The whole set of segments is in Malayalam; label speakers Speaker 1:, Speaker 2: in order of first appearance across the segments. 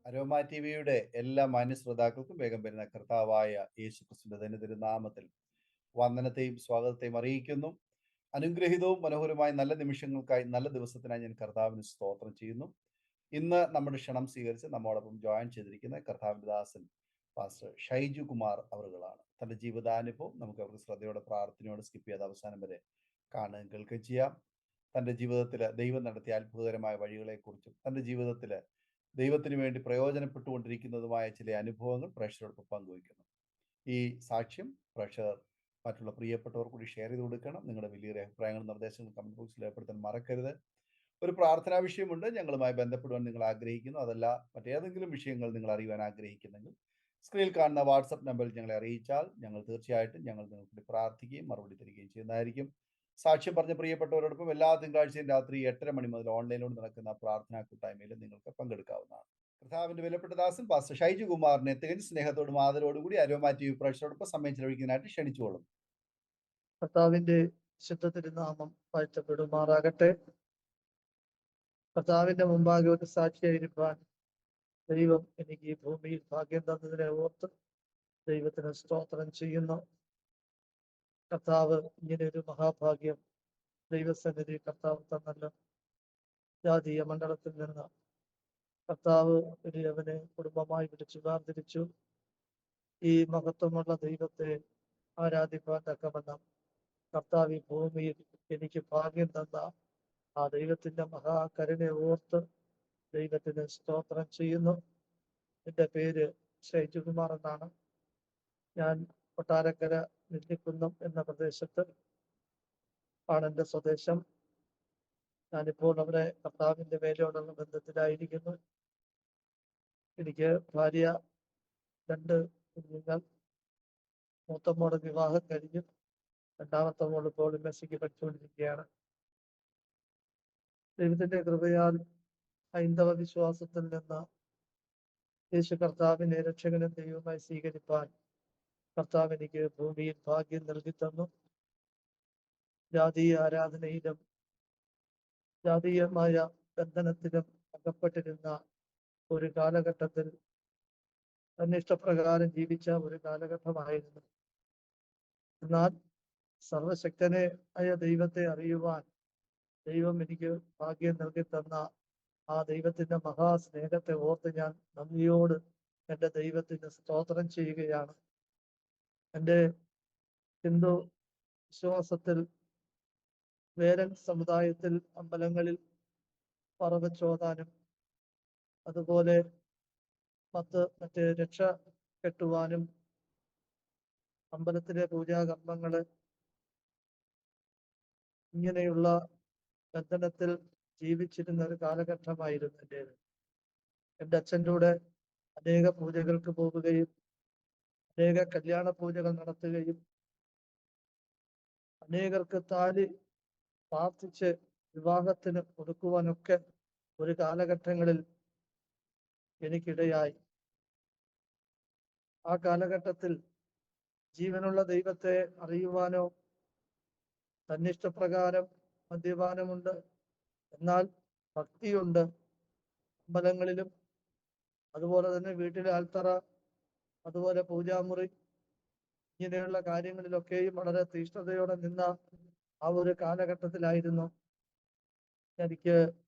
Speaker 1: അരോമ ടിവിയുടെ എല്ലാ മാന്യ ശ്രോതാക്കൾക്കും വേഗം വരുന്ന കർത്താവായ യേശു ക്രിസ്തുവിന്റെ ധന്യ നാമത്തിൽ വന്ദനത്തെയും സ്വാഗതത്തെയും അറിയിക്കുന്നു. അനുഗ്രഹീതവും മനോഹരമായ നല്ല നിമിഷങ്ങൾക്കായി, നല്ല ദിവസത്തിനായി ഞാൻ കർത്താവിന് സ്തോത്രം ചെയ്യുന്നു. ഇന്ന് നമ്മുടെ ക്ഷണം സ്വീകരിച്ച് നമ്മോടൊപ്പം ജോയിൻ ചെയ്തിരിക്കുന്ന കർത്താവിന്റെ ദാസൻ പാസ്റ്റർ ഷൈജു കുമാർ അവറുകളാണ്. തന്റെ ജീവിതാനുഭവം നമുക്ക് അവർക്ക് ശ്രദ്ധയോടെ പ്രാർത്ഥനയോടെ സ്കിപ്പ് ചെയ്ത് അവസാനം വരെ കാണുകയും കേൾക്കുകയും ചെയ്യാം. തൻ്റെ ജീവിതത്തിൽ ദൈവം നടത്തിയ അത്ഭുതകരമായ വഴികളെക്കുറിച്ചും തൻ്റെ ജീവിതത്തിൽ ദൈവത്തിന് വേണ്ടി പ്രയോജനപ്പെട്ടുകൊണ്ടിരിക്കുന്നതുമായ ചില അനുഭവങ്ങൾ പ്രേക്ഷകരോടൊപ്പം പങ്കുവയ്ക്കുന്നു. ഈ സാക്ഷ്യം പ്രേക്ഷകർ മറ്റുള്ള പ്രിയപ്പെട്ടവർ കൂടി ഷെയർ ചെയ്ത് കൊടുക്കണം. നിങ്ങളുടെ വലിയ അഭിപ്രായങ്ങളും നിർദ്ദേശങ്ങളും കമന്റ് ബോക്സിൽ രേഖപ്പെടുത്താൻ മറക്കരുത്. ഒരു പ്രാർത്ഥനാ വിഷയമുണ്ട്, ഞങ്ങളുമായി ബന്ധപ്പെടുവാൻ നിങ്ങൾ ആഗ്രഹിക്കുന്നു, അതല്ല മറ്റേതെങ്കിലും വിഷയങ്ങൾ നിങ്ങൾ അറിയുവാൻ ആഗ്രഹിക്കുന്നെങ്കിൽ സ്ക്രീനിൽ കാണുന്ന വാട്സപ്പ് നമ്പറിൽ ഞങ്ങളെ അറിയിച്ചാൽ ഞങ്ങൾ തീർച്ചയായിട്ടും നിങ്ങൾക്ക് പ്രാർത്ഥിക്കുകയും മറുപടി തരികയും ചെയ്യുന്നതായിരിക്കും. സാക്ഷ്യം പറഞ്ഞ പ്രിയപ്പെട്ടവരോടൊപ്പം എല്ലാ തിങ്കളാഴ്ചയും രാത്രി 8:30 മണി മുതൽ ഓൺലൈനിലൂടെ നടക്കുന്ന പ്രാർത്ഥനാ കൂട്ടായ്മയിൽ നിങ്ങൾക്ക് പങ്കെടുക്കാവുന്നതാണ്. കർത്താവിന്റെ വിലപ്പെട്ട ദാസൻ പാസ്റ്റർ ഷൈജു കുമാറിനെ തികഞ്ഞ സ്നേഹത്തോടും ആദരവോടുകൂടി അരോമ ടിവി പ്രേക്ഷകരോടൊപ്പം സമയം ചെലവഴിക്കുന്നതിനായിട്ട് ക്ഷണിച്ചോളും.
Speaker 2: കർത്താവിന്റെ വിശുദ്ധ തിരുനാമം വാഴ്ത്തപ്പെടുമാറാകട്ടെ. കർത്താവിന്റെ മുമ്പാകെ ഒരു സാക്ഷിയായിരിക്കാൻ ദൈവം എനിക്ക് ഈ ഭൂമിയിൽ ഭാഗ്യം തന്നതിനെ ഓർത്ത് ദൈവത്തിന് സ്തോത്രം ചെയ്യുന്നു. കർത്താവ് ഇങ്ങനെ ഒരു മഹാഭാഗ്യം ദൈവസന്നിധി കർത്താവ് തന്നല്ലോ. ജാതീയ മണ്ഡലത്തിൽ നിന്ന് കർത്താവ് അവനെ കുടുംബമായി വിളിച്ചു വേർതിരിച്ചു. ഈ മഹത്വമുള്ള ദൈവത്തെ ആരാധിക്കാൻ തക്കവണ്ണം കർത്താവ് ഈ ഭൂമിയിൽ എനിക്ക് ഭാഗ്യം തന്ന ആ ദൈവത്തിന്റെ മഹാകരുണയെ ഓർത്ത് ദൈവത്തിന് സ്തോത്രം ചെയ്യുന്നു. എൻ്റെ പേര് ഷൈജുകുമാർ എന്നാണ്. ഞാൻ കൊട്ടാരക്കര നെല്ലിക്കുന്നം എന്ന പ്രദേശത്ത് ആണ് എൻ്റെ സ്വദേശം. ഞാനിപ്പോൾ അവിടെ കർത്താവിന്റെ വേലയോടുള്ള ബന്ധത്തിലായിരിക്കുന്നു. എനിക്ക് ഭാര്യ, 2 കുഞ്ഞുങ്ങൾ. മൂത്ത മോള് വിവാഹം കഴിഞ്ഞു. രണ്ടാമത്തെ മോള് ഇപ്പോൾ മെസ്സിക്ക് പഠിച്ചുകൊണ്ടിരിക്കുകയാണ്. ദൈവത്തിന്റെ കൃപയാൽ ഹൈന്ദവ വിശ്വാസത്തിൽ നിന്ന് യേശു കർത്താവിനെ രക്ഷകനും ദൈവമായി സ്വീകരിപ്പാൻ കർത്താവ് എനിക്ക് ഭൂമിയിൽ ഭാഗ്യം നൽകി തന്നു. ജാതീയ ആരാധനയിലും ജാതീയമായ ബന്ധനത്തിലും അകപ്പെട്ടിരുന്ന ഒരു കാലഘട്ടത്തിൽ തന്നിഷ്ടപ്രകാരം ജീവിച്ച ഒരു കാലഘട്ടമായിരുന്നു. എന്നാൽ സർവശക്തനെ ആയ ദൈവത്തെ അറിയുവാൻ ദൈവം എനിക്ക് ഭാഗ്യം നൽകി തന്ന ആ ദൈവത്തിന്റെ മഹാസ്നേഹത്തെ ഓർത്ത് ഞാൻ നന്ദിയോട് എൻ്റെ ദൈവത്തിന് സ്തോത്രം ചെയ്യുകയാണ്. എൻ്റെ ഹിന്ദു വിശ്വാസത്തിൽ വേരൻ സമുദായത്തിൽ അമ്പലങ്ങളിൽ പറവച്ചോദാനും അതുപോലെ മറ്റ് രക്ഷ കെട്ടുവാനും അമ്പലത്തിലെ പൂജാകർമ്മങ്ങള് ഇങ്ങനെയുള്ള ബന്ധനത്തിൽ ജീവിച്ചിരുന്ന ഒരു കാലഘട്ടമായിരുന്നു എൻ്റേത്. എൻ്റെ അച്ഛൻ്റെ കൂടെ അനേക പൂജകൾക്ക് പോവുകയും അനേക കല്യാണ പൂജകൾ നടത്തുകയും അനേകർക്ക് താലി പ്രാർത്ഥിച്ച് വിവാഹത്തിന് കൊടുക്കുവാനൊക്കെ ഒരു കാലഘട്ടങ്ങളിൽ എനിക്കിടയായി. ആ കാലഘട്ടത്തിൽ ജീവനുള്ള ദൈവത്തെ അറിയുവാനോ തന്നിഷ്ടപ്രകാരം മദ്യപാനമുണ്ട്, എന്നാൽ ഭക്തിയുണ്ട്. അമ്പലങ്ങളിലും അതുപോലെ തന്നെ വീട്ടിലെ ആൽത്തറ, അതുപോലെ പൂജാമുറി, ഇങ്ങനെയുള്ള കാര്യങ്ങളിലൊക്കെയും വളരെ തീഷ്ണതയോടെ നിന്ന ആ ഒരു കാലഘട്ടത്തിലായിരുന്നു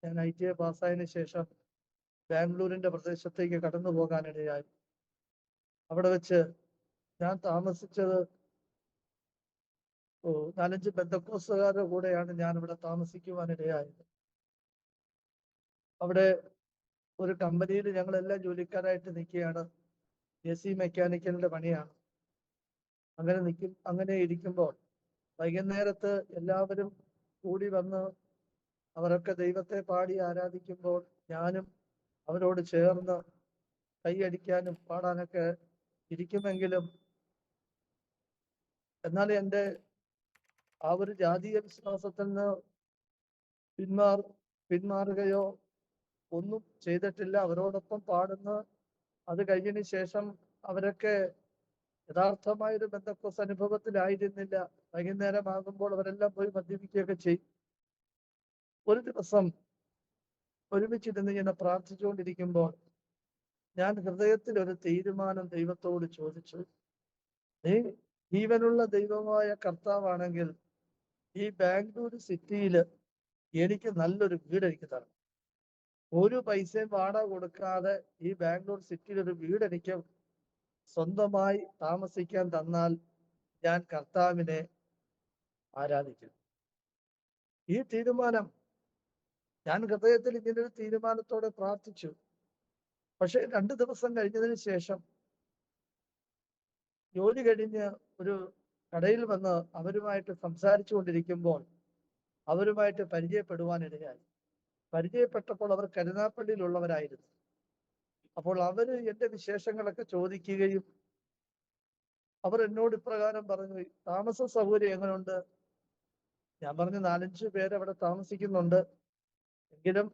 Speaker 2: ഞാൻ ITA പാസ്സായതിനു ശേഷം ബാംഗ്ലൂരിന്റെ പ്രദേശത്തേക്ക് കടന്നു പോകാനിടയായി. അവിടെ വെച്ച് ഞാൻ താമസിച്ചത് 4-5 ബന്ധക്കോസുകാരുടെ കൂടെയാണ് ഞാൻ ഇവിടെ താമസിക്കുവാനിടയായത്. അവിടെ ഒരു കമ്പനിയിൽ ഞങ്ങളെല്ലാം ജോലിക്കാരായിട്ട് നിൽക്കുകയാണ്. AC മെക്കാനിക്കലിന്റെ പണിയാണ്. അങ്ങനെ ഇരിക്കുമ്പോൾ വൈകുന്നേരത്ത് എല്ലാവരും കൂടി വന്ന് അവരൊക്കെ ദൈവത്തെ പാടി ആരാധിക്കുമ്പോൾ ഞാനും അവരോട് ചേർന്ന് കൈയടിക്കാനും പാടാനൊക്കെ ഇരിക്കുമെങ്കിലും എന്നാൽ എൻ്റെ ആ ഒരു ജാതീയ വിശ്വാസത്തിൽ നിന്ന് പിന്മാറുകയോ ഒന്നും ചെയ്തിട്ടില്ല. അവരോടൊപ്പം പാടുന്ന അത് കഴിഞ്ഞതിന് ശേഷം അവരൊക്കെ യഥാർത്ഥമായൊരു ബന്ധക്കോസ് അനുഭവത്തിലായിരുന്നില്ല. വൈകുന്നേരമാകുമ്പോൾ അവരെല്ലാം പോയി മദ്യപിക്കുകയൊക്കെ ചെയ്യും. ഒരു ദിവസം ഒരുമിച്ചിരുന്ന് ഇങ്ങനെ പ്രാർത്ഥിച്ചുകൊണ്ടിരിക്കുമ്പോൾ ഞാൻ ഹൃദയത്തിൽ ഒരു തീരുമാനം ദൈവത്തോട് ചോദിച്ചു. നീ ജീവനുള്ള ദൈവമായ കർത്താവാണെങ്കിൽ ഈ ബാംഗ്ലൂർ സിറ്റിയിൽ എനിക്ക് നല്ലൊരു വീട് എനിക്ക് തരണം. ഒരു പൈസയും വാടക കൊടുക്കാതെ ഈ ബാംഗ്ലൂർ സിറ്റിയിൽ ഒരു വീട് എനിക്ക് സ്വന്തമായി താമസിക്കാൻ തന്നാൽ ഞാൻ കർത്താവിനെ ആരാധിക്കും. ഈ തീരുമാനം ഞാൻ ഹൃദയത്തിൽ ഇങ്ങനെ ഒരു തീരുമാനത്തോടെ പ്രാർത്ഥിച്ചു. പക്ഷെ 2 ദിവസം കഴിഞ്ഞതിന് ശേഷം ജോലി കഴിഞ്ഞ് ഒരു കടയിൽ വന്ന് അവരുമായിട്ട് സംസാരിച്ചു കൊണ്ടിരിക്കുമ്പോൾ അവരുമായിട്ട് പരിചയപ്പെടുവാനിടയായി. പരിചയപ്പെട്ടപ്പോൾ അവർ കരുനാഗപ്പള്ളിയിലുള്ളവരായിരുന്നു. അപ്പോൾ അവര് എന്റെ വിശേഷങ്ങളൊക്കെ ചോദിക്കുകയും അവർ എന്നോട് ഇപ്രകാരം പറഞ്ഞു, താമസ സൗകര്യം എങ്ങനെയുണ്ട്? ഞാൻ പറഞ്ഞു 4-5 പേര് അവിടെ താമസിക്കുന്നുണ്ട്, എങ്കിലും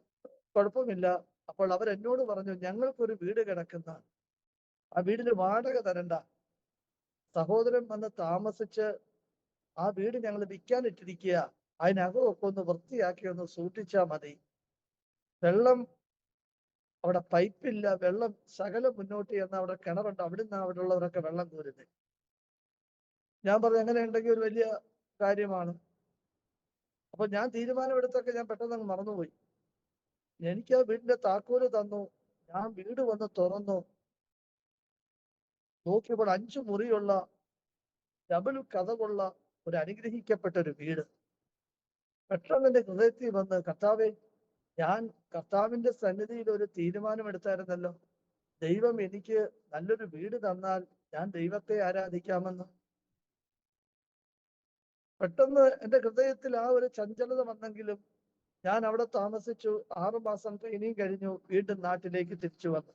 Speaker 2: കുഴപ്പമില്ല. അപ്പോൾ അവർ എന്നോട് പറഞ്ഞു, ഞങ്ങൾക്കൊരു വീട് കിടക്കുന്ന, ആ വീടിന് വാടക തരണ്ട, സഹോദരൻ വന്ന് താമസിച്ച് ആ വീട് ഞങ്ങൾ വിൽക്കാനിട്ടിരിക്കുക, അതിനകമൊക്കെ ഒന്ന് വൃത്തിയാക്കി ഒന്ന് സൂക്ഷിച്ചാൽ മതി. വെള്ളം അവിടെ പൈപ്പില്ല, വെള്ളം ശകലം മുന്നോട്ട് ചെന്ന് അവിടെ കിണറുണ്ട്, അവിടുന്ന് അവിടെ ഉള്ളവരൊക്കെ വെള്ളം കോരുന്നത്. ഞാൻ പറഞ്ഞു അങ്ങനെ ഉണ്ടെങ്കിൽ ഒരു വലിയ കാര്യമാണ്. അപ്പൊ ഞാൻ തീരുമാനമെടുത്തൊക്കെ ഞാൻ പെട്ടെന്ന് മറന്നുപോയി. എനിക്ക് ആ വീടിന്റെ താക്കോല് തന്നു. ഞാൻ വീട് വന്ന് തുറന്നു നോക്കിയപ്പോൾ 5 മുറിയുള്ള ഡബിൾ കതകുള്ള ഒരു അനുഗ്രഹിക്കപ്പെട്ട ഒരു വീട്. പെട്ടെന്ന് എന്റെ ഹൃദയത്തിൽ വന്ന്, കർത്താവേ, ഞാൻ കർത്താവിന്റെ സന്നിധിയിൽ ഒരു തീരുമാനമെടുത്തായിരുന്നല്ലോ, ദൈവം എനിക്ക് നല്ലൊരു വീട് തന്നാൽ ഞാൻ ദൈവത്തെ ആരാധിക്കാമെന്ന്. പെട്ടെന്ന് എന്റെ ഹൃദയത്തിൽ ആ ഒരു ചഞ്ചലത വന്നെങ്കിലും ഞാൻ അവിടെ താമസിച്ചു. 6 മാസം ട്രെയിനിങ് കഴിഞ്ഞു, വീണ്ടും നാട്ടിലേക്ക് തിരിച്ചു വന്നു.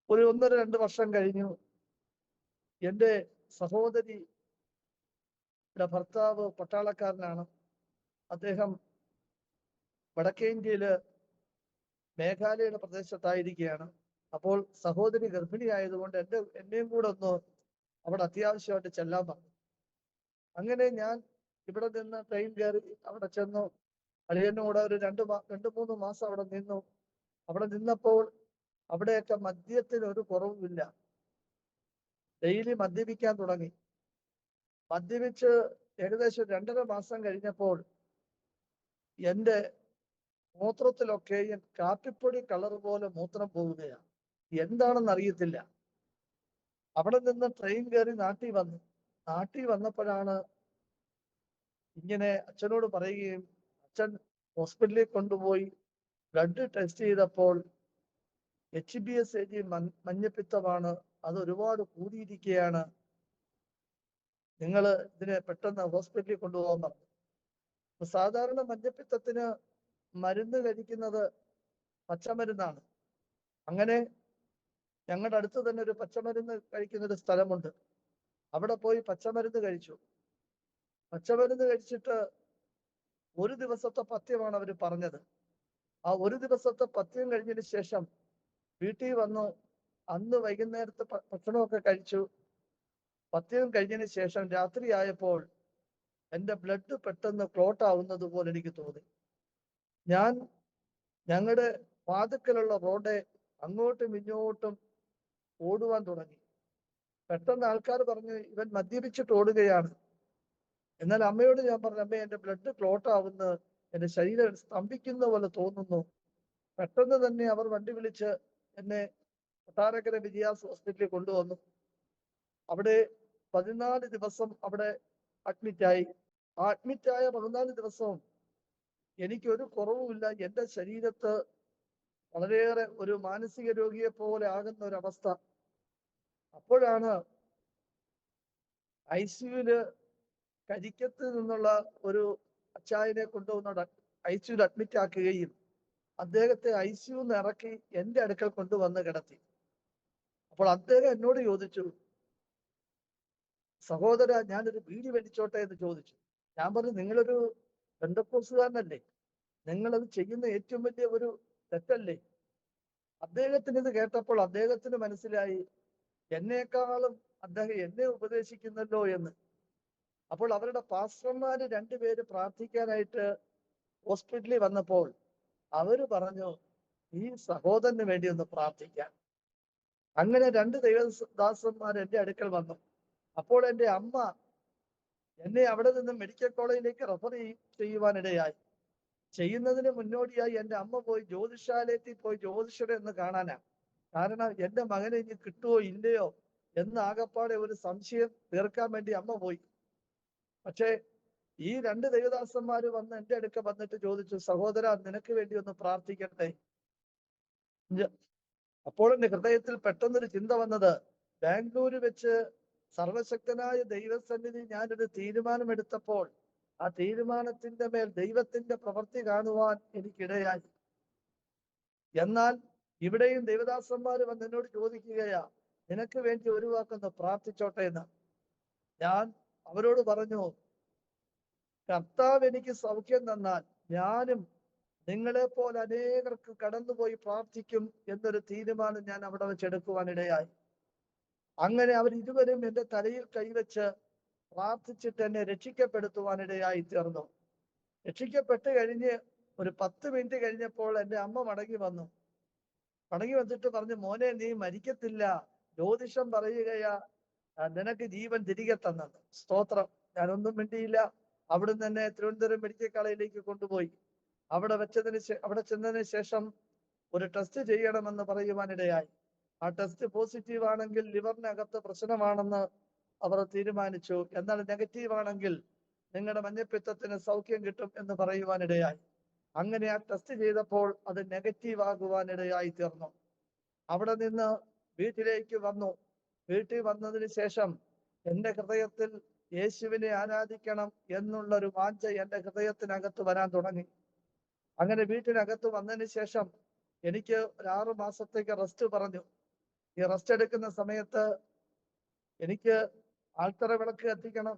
Speaker 2: ഒരു 1-2 വർഷം കഴിഞ്ഞു. എന്റെ സഹോദരിയുടെ ഭർത്താവ് പട്ടാളക്കാരനാണ്. അദ്ദേഹം വടക്കേ ഇന്ത്യയില് മേഘാലയയുടെ പ്രദേശത്തായിരിക്കുകയാണ്. അപ്പോൾ സഹോദരി ഗർഭിണി ആയതുകൊണ്ട് എന്നെയും കൂടെ ഒന്ന് അവിടെ അത്യാവശ്യമായിട്ട് ചെല്ലാൻ പറഞ്ഞു. അങ്ങനെ ഞാൻ ഇവിടെ നിന്ന് ട്രെയിൻ കയറി അവിടെ ചെന്നു. അളിയനോട് ഒരു 2-3 മാസം അവിടെ നിന്നു. അവിടെ നിന്നപ്പോൾ അവിടെയൊക്കെ മദ്യത്തിന് ഒരു കുറവുമില്ല. ഡെയിലി മദ്യപിക്കാൻ തുടങ്ങി. മദ്യപിച്ച് ഏകദേശം 2.5 മാസം കഴിഞ്ഞപ്പോൾ എന്റെ മൂത്രത്തിലൊക്കെയും കാപ്പിപ്പൊടി കളർ പോലെ മൂത്രം പോവുകയാണ്. എന്താണെന്ന് അറിയത്തില്ല. അവിടെ നിന്ന് ട്രെയിൻ കയറി നാട്ടിൽ വന്നു. നാട്ടിൽ വന്നപ്പോഴാണ് ഇങ്ങനെ അച്ഛനോട് പറയുകയും, അച്ഛൻ ഹോസ്പിറ്റലിൽ കൊണ്ടുപോയി ബ്ലഡ് ടെസ്റ്റ് ചെയ്തപ്പോൾ HbS മഞ്ഞപ്പിത്തമാണ്, അത് ഒരുപാട് കൂടിയിരിക്കുകയാണ്, നിങ്ങൾ ഇതിനെ പെട്ടെന്ന് ഹോസ്പിറ്റലിൽ കൊണ്ടുപോകാൻ പറഞ്ഞു. സാധാരണ മഞ്ഞപ്പിത്തത്തിന് മരുന്ന് കഴിക്കുന്നത് പച്ചമരുന്നാണ്. അങ്ങനെ ഞങ്ങളുടെ അടുത്ത് തന്നെ ഒരു പച്ചമരുന്ന് കഴിക്കുന്ന ഒരു സ്ഥലമുണ്ട്. അവിടെ പോയി പച്ചമരുന്ന് കഴിച്ചു. പച്ചമരുന്ന് കഴിച്ചിട്ട് 1 ദിവസത്തെ പഥ്യമാണ് അവർ പറഞ്ഞത്. ആ 1 ദിവസത്തെ പഥ്യം കഴിഞ്ഞതിന് ശേഷം വീട്ടിൽ വന്നു. അന്ന് വൈകുന്നേരത്തെ ഭക്ഷണമൊക്കെ കഴിച്ചു. പഥ്യം കഴിഞ്ഞതിന് ശേഷം രാത്രി ആയപ്പോൾ എന്റെ ബ്ലഡ് പെട്ടെന്ന് ക്ലോട്ട് ആവുന്നത് പോലെ എനിക്ക് തോന്നി. ഞാൻ ഞങ്ങളുടെ വാതുക്കലുള്ള റോഡ് അങ്ങോട്ടും ഇങ്ങോട്ടും ഓടുവാൻ തുടങ്ങി. പെട്ടെന്ന് ആൾക്കാർ പറഞ്ഞു, ഇവൻ മദ്യപിച്ചിട്ട് ഓടുകയാണ്. എന്നാൽ അമ്മയോട് ഞാൻ പറഞ്ഞു, അമ്മ, എന്റെ ബ്ലഡ് ക്ലോട്ട് ആവുന്നു, എന്റെ ശരീരം സ്തംഭിക്കുന്ന പോലെ തോന്നുന്നു. പെട്ടെന്ന് തന്നെ അവർ വണ്ടി വിളിച്ച് എന്നെ കൊട്ടാരക്കര വിജയാസ് ഹോസ്പിറ്റലിൽ കൊണ്ടുവന്നു. അവിടെ 14 ദിവസം അവിടെ അഡ്മിറ്റായി. ആ അഡ്മിറ്റായ 14 ദിവസവും എനിക്കൊരു കുറവുമില്ല. എന്റെ ശരീരത്ത് വളരെയേറെ ഒരു മാനസിക രോഗിയെ പോലെ ആകുന്ന ഒരവസ്ഥ. അപ്പോഴാണ് ICUവില് കരിക്കത്ത് നിന്നുള്ള ഒരു അച്ചായനെ കൊണ്ടുവന്ന് ICUവിൽ അഡ്മിറ്റ് ആക്കുകയും അദ്ദേഹത്തെ ICUന്ന് ഇറക്കി എന്റെ അടുക്കൽ കൊണ്ടുവന്ന് കിടത്തി. അപ്പോൾ അദ്ദേഹം എന്നോട് ചോദിച്ചു, സഹോദര, ഞാനൊരു ബീഡി വലിച്ചോട്ടെ എന്ന് ചോദിച്ചു. ഞാൻ പറഞ്ഞു, നിങ്ങളൊരു പെന്തക്കോസ്തുകാരനല്ലേ, നിങ്ങളത് ചെയ്യുന്ന ഏറ്റവും വലിയ ഒരു തെറ്റല്ലേ. അദ്ദേഹത്തിന് ഇത് കേട്ടപ്പോൾ അദ്ദേഹത്തിന് മനസ്സിലായി എന്നേക്കാളും അദ്ദേഹം എന്നെ ഉപദേശിക്കുന്നല്ലോ എന്ന്. അപ്പോൾ അവരുടെ പാസ്റ്റർമാര് 2 പേര് പ്രാർത്ഥിക്കാനായിട്ട് ഹോസ്പിറ്റലിൽ വന്നപ്പോൾ അവര് പറഞ്ഞു, ഈ സഹോദരന് വേണ്ടി ഒന്ന് പ്രാർത്ഥിക്കാൻ. അങ്ങനെ 2 ദൈവദാസന്മാർ എൻ്റെ അടുക്കൽ വന്നു. അപ്പോൾ എൻ്റെ അമ്മ എന്നെ അവിടെ നിന്ന് മെഡിക്കൽ കോളേജിലേക്ക് റെഫർ ചെയ്യുവാനിടയായി. ചെയ്യുന്നതിന് മുന്നോടിയായി എൻ്റെ അമ്മ പോയി ജ്യോതിഷാലയത്തിൽ പോയി ജ്യോതിഷരെ ഒന്ന് കാണാനാ. കാരണം എൻ്റെ മകനെ ഇനി കിട്ടുമോ ഇല്ലയോ എന്ന് ആകപ്പാടെ ഒരു സംശയം തീർക്കാൻ വേണ്ടി അമ്മ പോയി. പക്ഷേ ഈ 2 ദൈവദാസന്മാര് വന്ന് എൻ്റെ അടുക്ക വന്നിട്ട് ചോദിച്ചു, സഹോദര നിനക്ക് വേണ്ടി ഒന്ന് പ്രാർത്ഥിക്കട്ടെ. അപ്പോൾ എൻ്റെ ഹൃദയത്തിൽ പെട്ടെന്നൊരു ചിന്ത വന്നത്, ബാംഗ്ലൂര് വെച്ച് സർവശക്തനായ ദൈവസന്നിധി ഞാനൊരു തീരുമാനമെടുത്തപ്പോൾ ആ തീരുമാനത്തിന്റെ മേൽ ദൈവത്തിന്റെ പ്രവൃത്തി കാണുവാൻ എനിക്കിടയായി. എന്നാൽ ഇവിടെയും ദൈവദാസന്മാര് വന്ന് എന്നോട് ചോദിക്കുകയാ, നിനക്ക് വേണ്ടി ഒരു വാക്കൊന്ന് പ്രാർത്ഥിച്ചോട്ടെ എന്ന്. ഞാൻ അവരോട് പറഞ്ഞു, കർത്താവ് എനിക്ക് സൗഖ്യം തന്നാൽ ഞാനും നിങ്ങളെ പോലെ അനേകർക്ക് കടന്നുപോയി പ്രാർത്ഥിക്കും എന്നൊരു തീരുമാനം ഞാൻ അവിടെ വെച്ചെടുക്കുവാനിടയായി. അങ്ങനെ അവർ ഇരുവരും എൻ്റെ തലയിൽ കൈവച്ച് പ്രാർത്ഥിച്ചിട്ട് എന്നെ രക്ഷിക്കപ്പെടുത്തുവാനിടയായി തീർന്നു. രക്ഷിക്കപ്പെട്ട് കഴിഞ്ഞ് ഒരു 10 മിനിറ്റ് കഴിഞ്ഞപ്പോൾ എൻ്റെ അമ്മ മടങ്ങി വന്നിട്ട് പറഞ്ഞു, മോനെ നീ മരിക്കത്തില്ല, ജ്യോതിഷം പറയുകയാ നിനക്ക് ജീവൻ തിരികെ തന്നത്. സ്തോത്രം. ഞാനൊന്നും മിണ്ടിയില്ല. അവിടുന്ന് തന്നെ തിരുവനന്തപുരം മെഡിക്കൽ കോളേജിലേക്ക് കൊണ്ടുപോയി. അവിടെ ചെന്നതിന് ശേഷം ഒരു ടെസ്റ്റ് ചെയ്യണമെന്ന് പറയുവാനിടയായി. ആ ടെസ്റ്റ് പോസിറ്റീവ് ആണെങ്കിൽ ലിവറിനകത്ത് പ്രശ്നമാണെന്ന് അവർ തീരുമാനിച്ചു. എന്നാൽ നെഗറ്റീവ് ആണെങ്കിൽ നിങ്ങളുടെ മഞ്ഞപ്പിത്തത്തിന് സൗഖ്യം കിട്ടും എന്ന് പറയുവാനിടയായി. അങ്ങനെ ആ ടെസ്റ്റ് ചെയ്തപ്പോൾ അത് നെഗറ്റീവ് ആകുവാനിടയായി തീർന്നു. അവിടെ നിന്ന് വീട്ടിലേക്ക് വന്നു. വീട്ടിൽ വന്നതിന് ശേഷം എൻ്റെ ഹൃദയത്തിൽ യേശുവിനെ ആരാധിക്കണം എന്നുള്ളൊരു വാഞ്ച എൻ്റെ ഹൃദയത്തിനകത്ത് വരാൻ തുടങ്ങി. അങ്ങനെ വീട്ടിനകത്ത് വന്നതിന് ശേഷം എനിക്ക് ഒരു 6 മാസത്തേക്ക് റെസ്റ്റ് പറഞ്ഞു. ഈ റെസ്റ്റ് എടുക്കുന്ന സമയത്ത് എനിക്ക് ആൽത്തറ വിളക്ക് കത്തിക്കണം,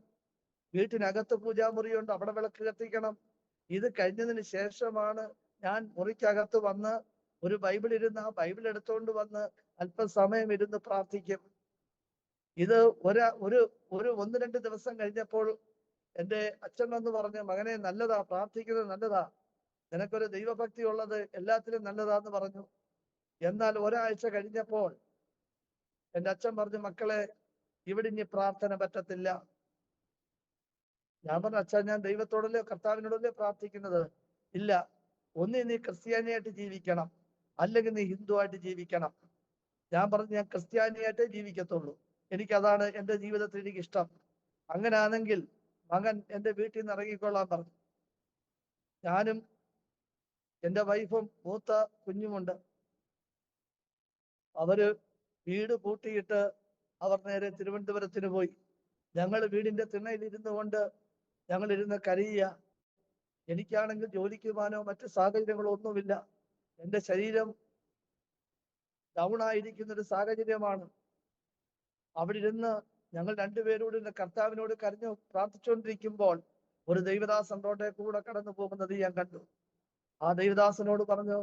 Speaker 2: വീട്ടിനകത്ത് പൂജാമുറിയുണ്ട് അവിടെ വിളക്ക് കത്തിക്കണം. ഇത് കഴിഞ്ഞതിന് ശേഷമാണ് ഞാൻ മുറിക്കകത്ത് വന്ന് ഒരു ബൈബിൾ ഇരുന്ന് ആ ബൈബിൾ എടുത്തുകൊണ്ട് വന്ന് അല്പസമയം ഇരുന്ന് പ്രാർത്ഥിക്കും. ഇത് ഒരു 1-2 ദിവസം കഴിഞ്ഞപ്പോൾ എൻ്റെ അച്ഛൻ വന്ന് പറഞ്ഞു, മകനെ നല്ലതാ, പ്രാർത്ഥിക്കുന്നത് നല്ലതാ, നിനക്കൊരു ദൈവഭക്തി ഉള്ളത് എല്ലാത്തിലും നല്ലതാന്ന് പറഞ്ഞു. എന്നാൽ ഒരാഴ്ച കഴിഞ്ഞപ്പോൾ എൻ്റെ അച്ഛൻ പറഞ്ഞു, മക്കളെ ഇവിടെ ഇനി പ്രാർത്ഥന പറ്റത്തില്ല. ഞാൻ പറഞ്ഞു, അച്ഛൻ ഞാൻ ദൈവത്തോടല്ലേ കർത്താവിനോടല്ലേ പ്രാർത്ഥിക്കുന്നത്. ഇല്ല, ഒന്നി നീ ക്രിസ്ത്യാനിയായിട്ട് ജീവിക്കണം, അല്ലെങ്കിൽ നീ ഹിന്ദു ആയിട്ട് ജീവിക്കണം. ഞാൻ പറഞ്ഞു, ഞാൻ ക്രിസ്ത്യാനിയായിട്ടേ ജീവിക്കത്തുള്ളൂ, എനിക്കതാണ് എൻ്റെ ജീവിതത്തിൽ എനിക്ക് ഇഷ്ടം. അങ്ങനെയാണെങ്കിൽ മകൻ എൻ്റെ വീട്ടിൽ നിന്ന് ഇറങ്ങിക്കൊള്ളാൻ പറഞ്ഞു. ഞാനും എൻ്റെ വൈഫും മൂത്ത കുഞ്ഞുമുണ്ട്. അവര് വീട് പൂട്ടിയിട്ട് അവർ നേരെ തിരുവനന്തപുരത്തിന് പോയി. ഞങ്ങൾ വീടിന്റെ തിണ്ണയിൽ ഇരുന്നു കൊണ്ട് ഞങ്ങൾ ഇരുന്ന് കരയുക. എനിക്കാണെങ്കിൽ ജോലിക്ക് പോകാനോ മറ്റു സാഹചര്യങ്ങളോ ഒന്നുമില്ല. എൻ്റെ ശരീരം ഡൗൺ ആയിരിക്കുന്ന ഒരു സാഹചര്യമാണ്. അവിടെ ഇരുന്ന് ഞങ്ങൾ രണ്ടുപേരോട് കർത്താവിനോട് കരഞ്ഞു പ്രാർത്ഥിച്ചുകൊണ്ടിരിക്കുമ്പോൾ ഒരു ദൈവദാസൻ റോഡെ കൂടെ കടന്നു പോകുന്നത് ഞാൻ കണ്ടു. ആ ദൈവദാസനോട് പറഞ്ഞു,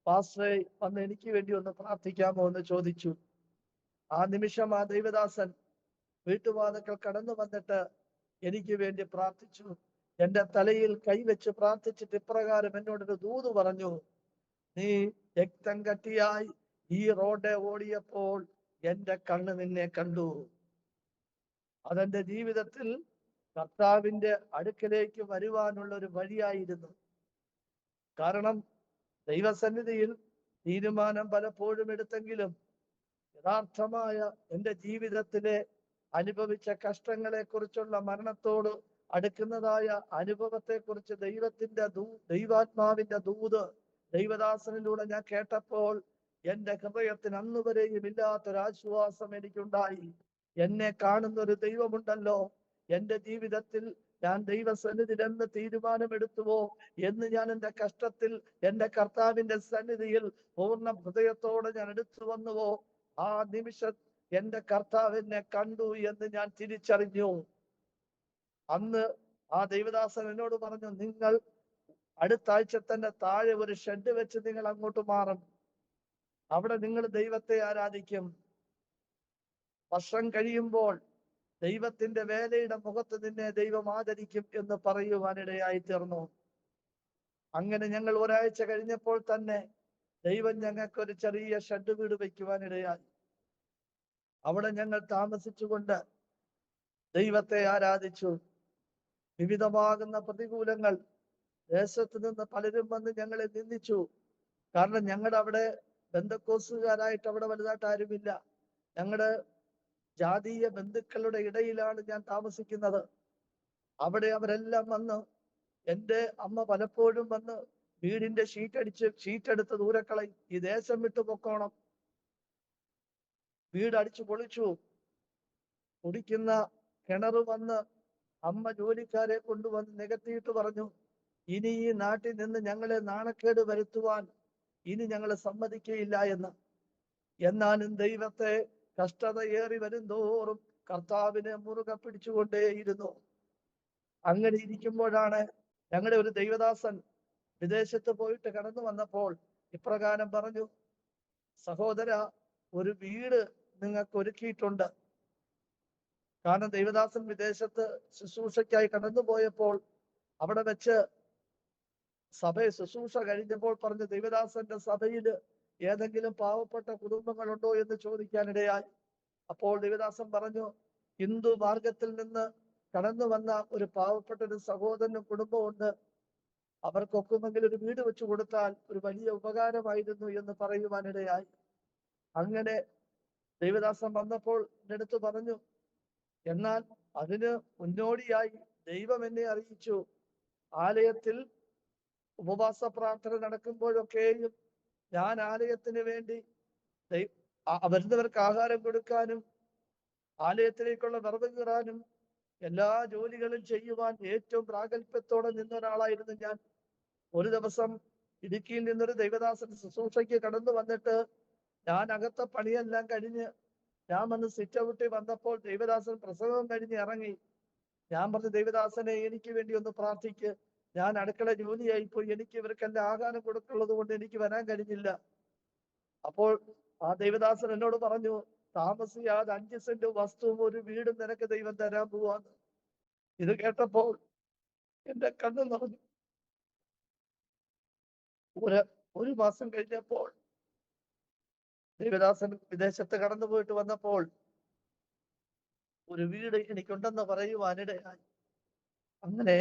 Speaker 2: പാസ്റ്ററെ വന്ന് എനിക്ക് വേണ്ടി ഒന്ന് പ്രാർത്ഥിക്കാമോ എന്ന് ചോദിച്ചു. ആ നിമിഷം ആ ദൈവദാസൻ വീട്ടുവാതിൽക്കൽ കടന്നു വന്നിട്ട് എനിക്ക് വേണ്ടി പ്രാർത്ഥിച്ചു. എൻ്റെ തലയിൽ കൈവച്ച് പ്രാർത്ഥിച്ചിട്ട് ഇപ്രകാരം എന്നോടൊരു ദൂത് പറഞ്ഞു, നീ രക്തം കട്ടിയായി ഈ റോഡ് ഓടിയപ്പോൾ എൻ്റെ കണ്ണ് നിന്നെ കണ്ടു. അതെന്റെ ജീവിതത്തിൽ കർത്താവിന്റെ അടുക്കലേക്ക് വരുവാനുള്ള ഒരു വഴിയായിരുന്നു. കാരണം ദൈവസന്നിധിയിൽ തീരുമാനം പലപ്പോഴും എടുത്തെങ്കിലും യഥാർത്ഥമായ എൻ്റെ ജീവിതത്തിലെ അനുഭവിച്ച കഷ്ടങ്ങളെ കുറിച്ചുള്ള മരണത്തോട് അടുക്കുന്നതായ അനുഭവത്തെ കുറിച്ച് ദൈവാത്മാവിന്റെ ദൂത് ദൈവദാസനിലൂടെ ഞാൻ കേട്ടപ്പോൾ എൻ്റെ ഹൃദയത്തിന് അന്നുവരെയും ഇല്ലാത്തൊരാശ്വാസം എനിക്കുണ്ടായി. എന്നെ കാണുന്ന ഒരു ദൈവമുണ്ടല്ലോ, എൻ്റെ ജീവിതത്തിൽ ഞാൻ ദൈവസന്നിധിയിൽ എന്ന് തീരുമാനമെടുത്തുവോ എന്ന് ഞാൻ എൻ്റെ കഷ്ടത്തിൽ എൻ്റെ കർത്താവിന്റെ സന്നിധിയിൽ പൂർണ്ണ ഹൃദയത്തോടെ ഞാൻ എടുത്തു വന്നുവോ, ആ നിമിഷം എൻ്റെ കർത്താവ് എന്നെ കണ്ടു എന്ന് ഞാൻ തിരിച്ചറിഞ്ഞു. അന്ന് ആ ദൈവദാസൻ എന്നോട് പറഞ്ഞു, നിങ്ങൾ അടുത്ത ആഴ്ച തന്നെ താഴെ ഒരു ഷെഡ് വെച്ച് നിങ്ങൾ അങ്ങോട്ട് മാറും, അവിടെ നിങ്ങൾ ദൈവത്തെ ആരാധിക്കും. വർഷം കഴിയുമ്പോൾ ദൈവത്തിന്റെ വേലയുടെ മുഖത്ത് നിന്നെ ദൈവം ആദരിക്കും എന്ന് പറയുവാനിടയായി തീർന്നു. അങ്ങനെ ഞങ്ങൾ ഒരാഴ്ച കഴിഞ്ഞപ്പോൾ തന്നെ ദൈവം ഞങ്ങൾക്ക് ഒരു ചെറിയ ഷെഡ് വീട് വയ്ക്കുവാനിടയായി. അവിടെ ഞങ്ങൾ താമസിച്ചുകൊണ്ട് ദൈവത്തെ ആരാധിച്ചു. വിവിധമാകുന്ന പ്രതികൂലങ്ങൾ ദേശത്ത് നിന്ന് പലരും വന്ന് ഞങ്ങളെ നിന്ദിച്ചു. കാരണം ഞങ്ങളുടെ അവിടെ ബന്ധക്കോസുകാരായിട്ട് അവിടെ വലുതായിട്ട് ആരുമില്ല. ഞങ്ങളുടെ ജാതീയ ബന്ധുക്കളുടെ ഇടയിലാണ് ഞാൻ താമസിക്കുന്നത്. അവിടെ അവരെല്ലാം വന്ന്, എൻ്റെ അമ്മ പലപ്പോഴും വന്ന് വീടിന്റെ ഷീറ്റെടുത്ത് ദൂരക്കളയും, ഈ ദേശം വിട്ടു പൊക്കോണം. വീട് അടിച്ചു പൊളിച്ചു. കുടിക്കുന്ന കിണർ വന്ന് അമ്മ ജോലിക്കാരെ കൊണ്ടുവന്ന് നികത്തിയിട്ട് പറഞ്ഞു, ഇനി ഈ നാട്ടിൽ നിന്ന് ഞങ്ങളെ നാണക്കേട് വരുത്തുവാൻ ഇനി ഞങ്ങൾ സമ്മതിക്കയില്ല എന്ന്. എന്നാലും ദൈവത്തെ കഷ്ടതയേറി വരുന്തോറും കർത്താവിനെ മുറുകെ പിടിച്ചുകൊണ്ടേയിരുന്നു. അങ്ങനെ ഇരിക്കുമ്പോഴാണ് ഞങ്ങളുടെ ഒരു ദൈവദാസൻ വിദേശത്ത് പോയിട്ട് കടന്നു വന്നപ്പോൾ ഇപ്രകാരം പറഞ്ഞു, സഹോദര, ഒരു വീട് നിങ്ങൾക്ക് ഒരുക്കിയിട്ടുണ്ട്. കാരണം ദൈവദാസൻ വിദേശത്ത് ശുശ്രൂഷയ്ക്കായി കടന്നു പോയപ്പോൾ അവിടെ വെച്ച് ശുശ്രൂഷ കഴിഞ്ഞപ്പോൾ പറഞ്ഞു, ദൈവദാസന്റെ സഭയിൽ ഏതെങ്കിലും പാവപ്പെട്ട കുടുംബങ്ങളുണ്ടോ എന്ന് ചോദിക്കാനിടയായി. അപ്പോൾ ദൈവദാസൻ പറഞ്ഞു, ഹിന്ദു മാർഗത്തിൽ നിന്ന് കടന്നു വന്ന ഒരു പാവപ്പെട്ട ഒരു സഹോദരനും കുടുംബമുണ്ട്, അവർക്കൊക്കുമെങ്കിൽ ഒരു വീട് വെച്ചു കൊടുത്താൽ ഒരു വലിയ ഉപകാരമായിരുന്നു എന്ന് പറയുവാനിടയായി. അങ്ങനെ ദൈവദാസൻ വന്നപ്പോൾ എൻ്റെ അടുത്ത് പറഞ്ഞു, എന്നാൽ അതിന് മുന്നോടിയായി ദൈവം എന്നെ അറിയിച്ചു, ആലയത്തിൽ ഉപവാസ പ്രാർത്ഥന നടക്കുമ്പോഴൊക്കെയും ഞാൻ ആലയത്തിന് വേണ്ടി വരുന്നവർക്ക് ആഹാരം കൊടുക്കാനും ആലയത്തിലേക്കുള്ള വിറവ് കീറാനും എല്ലാ ജോലികളും ചെയ്യുവാൻ ഏറ്റവും പ്രാഗൽഭ്യത്തോടെ നിന്ന ഒരാളായിരുന്നു ഞാൻ. ഒരു ദിവസം ഇടുക്കിയിൽ നിന്നൊരു ദൈവദാസൻ ശുശ്രൂഷയ്ക്ക് കടന്നു വന്നിട്ട് ഞാൻ അകത്തെ പണിയെല്ലാം കഴിഞ്ഞ് ഞാൻ വന്ന് സിറ്റ് ഔട്ടിൽ വന്നപ്പോൾ ദൈവദാസൻ പ്രസംഗം കഴിഞ്ഞ് ഇറങ്ങി. ഞാൻ പറഞ്ഞു, ദൈവദാസനെ എനിക്ക് വേണ്ടി ഒന്ന് പ്രാർത്ഥിക്ക്, ഞാൻ അടുക്കള ജോലിയായിപ്പോയി, എനിക്ക് ഇവർക്കെല്ലാം ആഹാരം കൊടുക്കുള്ളത് കൊണ്ട് എനിക്ക് വരാൻ കഴിഞ്ഞില്ല. അപ്പോൾ ആ ദൈവദാസൻ എന്നോട് പറഞ്ഞു, താമസിയാതെ 5 സെന്റ് വസ്തുവും ഒരു വീടും നിനക്ക് ദൈവം തരാൻ പോവാന്ന്. ഇത് കേട്ടപ്പോൾ എന്റെ കണ്ണ് നിറഞ്ഞു. ഒരു മാസം കഴിഞ്ഞപ്പോൾ ദൈവദാസൻ വിദേശത്ത് കടന്നു പോയിട്ട് വന്നപ്പോൾ ഒരു വീട് എനിക്കുണ്ടെന്ന് പറയുവാനിടയായി. അങ്ങനെ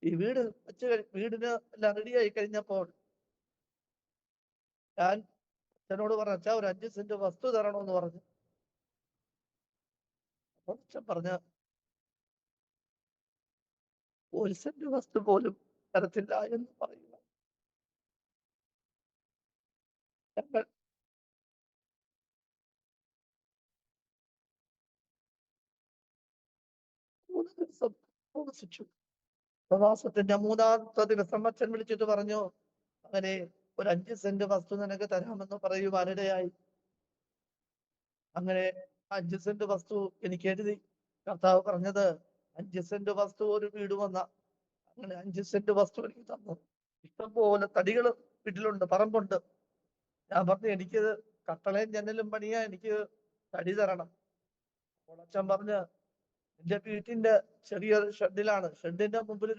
Speaker 2: ഈ വീടിന് എല്ലാം റെഡിയായി കഴിഞ്ഞപ്പോൾ ഞാൻ അച്ഛനോട് പറഞ്ഞു, അച്ഛാ ഒരു 5 സെന്റ് വസ്തു തരണമെന്ന് പറഞ്ഞു. അപ്പോൾ അച്ഛൻ പറഞ്ഞ, 1 സെന്റ് വസ്തു പോലും തരത്തില്ല എന്ന് പറയുക. ഞങ്ങൾ ദിവസം താമസിച്ചു. പ്രവാസത്തിന്റെ 3-ാമത്തെ ദിവസം അച്ഛൻ വിളിച്ചിട്ട് പറഞ്ഞു, അങ്ങനെ ഒരു 5 സെന്റ് വസ്തു നിനക്ക് തരാമെന്ന് പറയുവാനിടയായി. അങ്ങനെ 5 സെന്റ് വസ്തു എനിക്ക് എഴുതി. കർത്താവ് പറഞ്ഞത് 5 സെന്റ് വസ്തു ഒരു വീട് വന്ന. അങ്ങനെ 5 സെന്റ് വസ്തു എനിക്ക് തന്നു. ഇഷ്ടംപോലെ തടികൾ വീട്ടിലുണ്ട്, പറമ്പുണ്ട്. ഞാൻ പറഞ്ഞു, എനിക്ക് കട്ടളയും ജനലും പണിയാ, എനിക്ക് തടി തരണം. അപ്പോൾ അച്ഛൻ പറഞ്ഞ്, എന്റെ വീട്ടിന്റെ ചെറിയൊരു ഷെഡിലാണ്, ഷെഡിന്റെ മുമ്പിൽ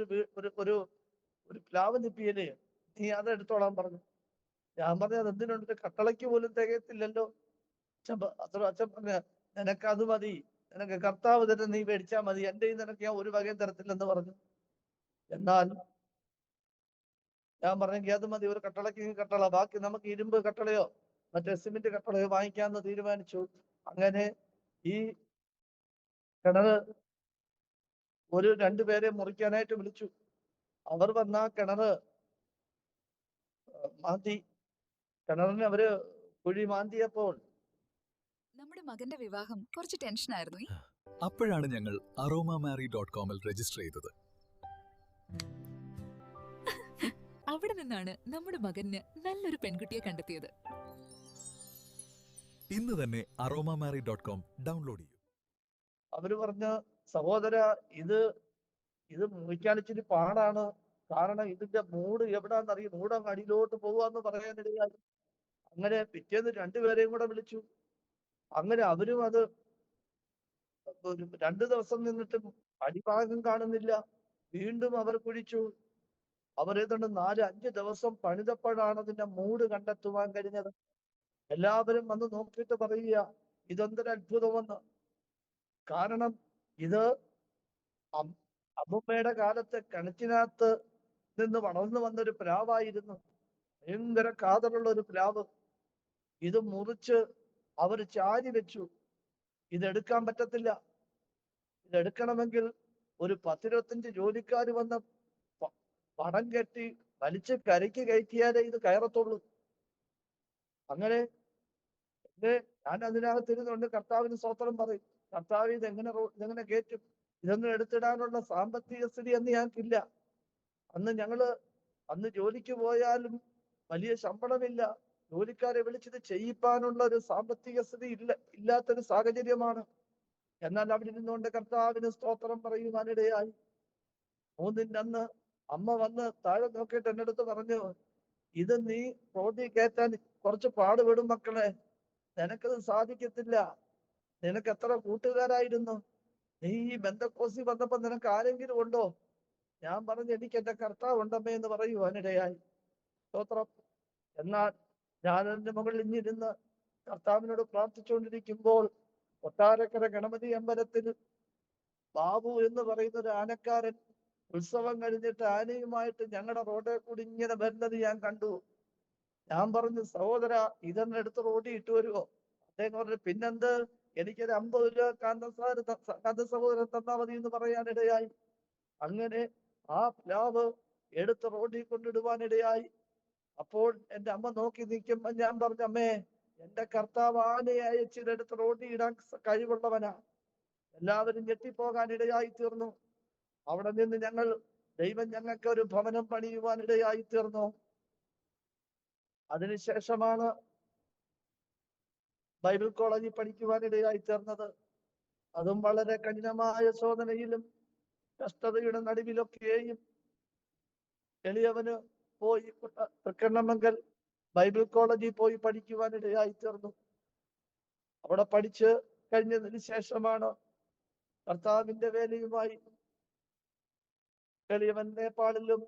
Speaker 2: ഒരു പ്ലാവ് നിപ്പിയല്ലേ, നീ അത് എടുത്തോളാൻ പറഞ്ഞു. ഞാൻ പറഞ്ഞു, അത് എന്തിനുണ്ട്, കട്ടളയ്ക്ക് പോലും തികയത്തില്ലല്ലോ. അച്ഛൻ പറഞ്ഞ, നിനക്ക് അത് മതി, നിനക്ക് കർത്താവ് തന്നെ നീ മേടിച്ചാൽ മതി, എന്റെ നിനക്ക് ഞാൻ ഒരു വകയും തരത്തില്ലെന്ന് പറഞ്ഞു. എന്നാൽ ഞാൻ പറഞ്ഞെങ്കിൽ അത് മതി, ഒരു കട്ടളയ്ക്ക് കട്ടള, ബാക്കി നമുക്ക് ഇരുമ്പ് കട്ടളയോ മറ്റേ സിമെന്റ് കട്ടളയോ വാങ്ങിക്കാമെന്ന് തീരുമാനിച്ചു. അങ്ങനെ ഈ കിണറ് ഒരു 2 പേരെ മുറിക്കാനായിട്ട് വിളിച്ചു. അവർ വന്ന കിണറ് മാന്തി, കിണറിന് അവര് കുഴി മാന്തിയപ്പോൾ
Speaker 3: നമ്മുടെ മകന്റെ വിവാഹം കുറച്ച് ടെൻഷനായിരുന്നു.
Speaker 4: അപ്പോഴാണ് ഞങ്ങൾ aromamary.com-ൽ രജിസ്റ്റർ ചെയ്തത്.
Speaker 3: അവിടെ നിന്നാണ് നമ്മുടെ മകന് നല്ലൊരു പെൺകുട്ടിയെ കണ്ടെത്തിയത്.
Speaker 4: ഇന്ന് തന്നെ aromamary.com ഡൗൺലോഡ് ചെയ്യൂ.
Speaker 2: അവര് പറഞ്ഞ, സഹോദര, ഇത് മുറിക്കാൻ ഇച്ചിരി പാടാണ്, കാരണം ഇതിന്റെ മൂട് എവിടാന്നറിയും, മൂടങ്ങ് അടിയിലോട്ട് പോവാന്ന് പറയാനിടയായി. അങ്ങനെ പിറ്റേന്ന് 2 പേരെയും കൂടെ വിളിച്ചു. അങ്ങനെ അവരും അത് ഒരു 2 ദിവസം നിന്നിട്ടും അടിഭാഗം കാണുന്നില്ല. വീണ്ടും അവർ കുഴിച്ചു. അവരേതാണ്ട് 4-5 ദിവസം പണിതപ്പോഴാണ് അതിന്റെ മൂട് കണ്ടെത്തുവാൻ കഴിഞ്ഞത്. എല്ലാവരും വന്ന് നോക്കിയിട്ട് പറയുക, ഇതെന്തൊരു അത്ഭുതമെന്ന്. കാരണം ഇത് അം- അമ്മുമ്മയുടെ കാലത്ത് കിണറ്റിനകത്ത് നിന്ന് വളർന്നു വന്നൊരു പ്ലാവായിരുന്നു. ഭയങ്കര കാതലുള്ള ഒരു പ്ലാവ്. ഇത് മുറിച്ച് അവർ ചാരി വെച്ചു. ഇതെടുക്കാൻ പറ്റത്തില്ല. ഇതെടുക്കണമെങ്കിൽ ഒരു 10-25 ജോലിക്കാർ വന്ന് പടം കെട്ടി വലിച്ച് കരയ്ക്ക് കയറ്റിയാലേ ഇത് കയറത്തുള്ളൂ. അങ്ങനെ ഞാൻ അതിനകത്ത് ഇരുന്നുകൊണ്ട് കർത്താവിന് സ്തോത്രം പറയും. കർത്താവ് ഇതെങ്ങനെ കയറ്റും? ഇതൊന്നും എടുത്തിടാനുള്ള സാമ്പത്തിക സ്ഥിതി അന്ന് ഞങ്ങൾക്കില്ല. അന്ന് ജോലിക്ക് പോയാലും വലിയ ശമ്പളമില്ല. ജോലിക്കാരെ വിളിച്ചത് ചെയ്യിപ്പാനുള്ള ഒരു സാമ്പത്തിക സ്ഥിതി ഇല്ലാത്തൊരു സാഹചര്യമാണ്. എന്നാൽ അവിടെ ഇരുന്നുകൊണ്ട് കർത്താവിന് സ്തോത്രം പറയുവാനിടയായി. 3-ന്റെ അന്ന് അമ്മ വന്ന് താഴെ നോക്കിയിട്ട് എൻ്റെ അടുത്ത് പറഞ്ഞു, ഇത് നീ റോഡിൽ കയറ്റാൻ കുറച്ച് പാടുപെടും മക്കളെ, നിനക്കത് സാധിക്കത്തില്ല. നിനക്ക് എത്ര കൂട്ടുകാരായിരുന്നു? നീ ഈ ബന്ധക്കോസി വന്നപ്പോ നിനക്ക് ആരെങ്കിലും ഉണ്ടോ? ഞാൻ പറഞ്ഞു, എനിക്ക് എന്റെ കർത്താവ് ഉണ്ടമ്മേ എന്ന് പറയുവാനിടയായി. സ്തോത്രം. എന്നാൽ ഞാൻ അതിന്റെ മുകളിൽ ഇഞ്ഞിരുന്ന് കർത്താവിനോട് പ്രാർത്ഥിച്ചുകൊണ്ടിരിക്കുമ്പോൾ കൊട്ടാരക്കര ഗണപതി അമ്പലത്തിൽ ബാബു എന്ന് പറയുന്ന ഒരു ആനക്കാരൻ ഉത്സവം കഴിഞ്ഞിട്ട് ആനയുമായിട്ട് ഞങ്ങളുടെ റോഡിൽ കൂടി ഇങ്ങനെ വരുന്നത് ഞാൻ കണ്ടു. ഞാൻ പറഞ്ഞു, സഹോദര, ഇതെന്നെ എടുത്ത് റോഡിൽ ഇട്ട് വരുമോ? അദ്ദേഹം പറഞ്ഞു, പിന്നെന്ത്, എനിക്കൊരു 50 രൂപ കാന്ത സഹോദരൻ തന്നാ മതി എന്ന് പറയാനിടയായി. അങ്ങനെ ആ പ്ലാവ് എടുത്ത് റോഡിൽ കൊണ്ടിടുവാനിടയായി. അപ്പോൾ എൻ്റെ അമ്മ നോക്കി നിൽക്കുമ്പോ ഞാൻ പറഞ്ഞു, അമ്മേ, എന്റെ കർത്താവ് ആനയെ അയച്ച് ഇതെടുത്ത് റോഡിൽ ഇടാൻ കഴിവുള്ളവനാ. എല്ലാവരും ഞെട്ടിപ്പോകാൻ ഇടയായി തീർന്നു. അവിടെ നിന്ന് ദൈവം ഞങ്ങൾക്ക് ഒരു ഭവനം പണിയുവാൻ ഇടയായി തീർന്നു. അതിനുശേഷമാണ് ബൈബിൾ കോളേജിൽ പഠിക്കുവാൻ ഇടയായി തീർന്നത്. അതും വളരെ കഠിനമായ ശോധനയിലും കഷ്ടതയുടെ നടുവിലൊക്കെയും എളിയവന് പോയി തൃക്കണ്ണമംഗൽ ബൈബിൾ കോളേജിൽ പോയി പഠിക്കുവാൻ ഇടയായി തീർന്നു. അവിടെ പഠിച്ച് കഴിഞ്ഞതിന് ശേഷമാണ് കർത്താവിന്റെ വേലയുമായി എളിയവൻ നേപ്പാളിലും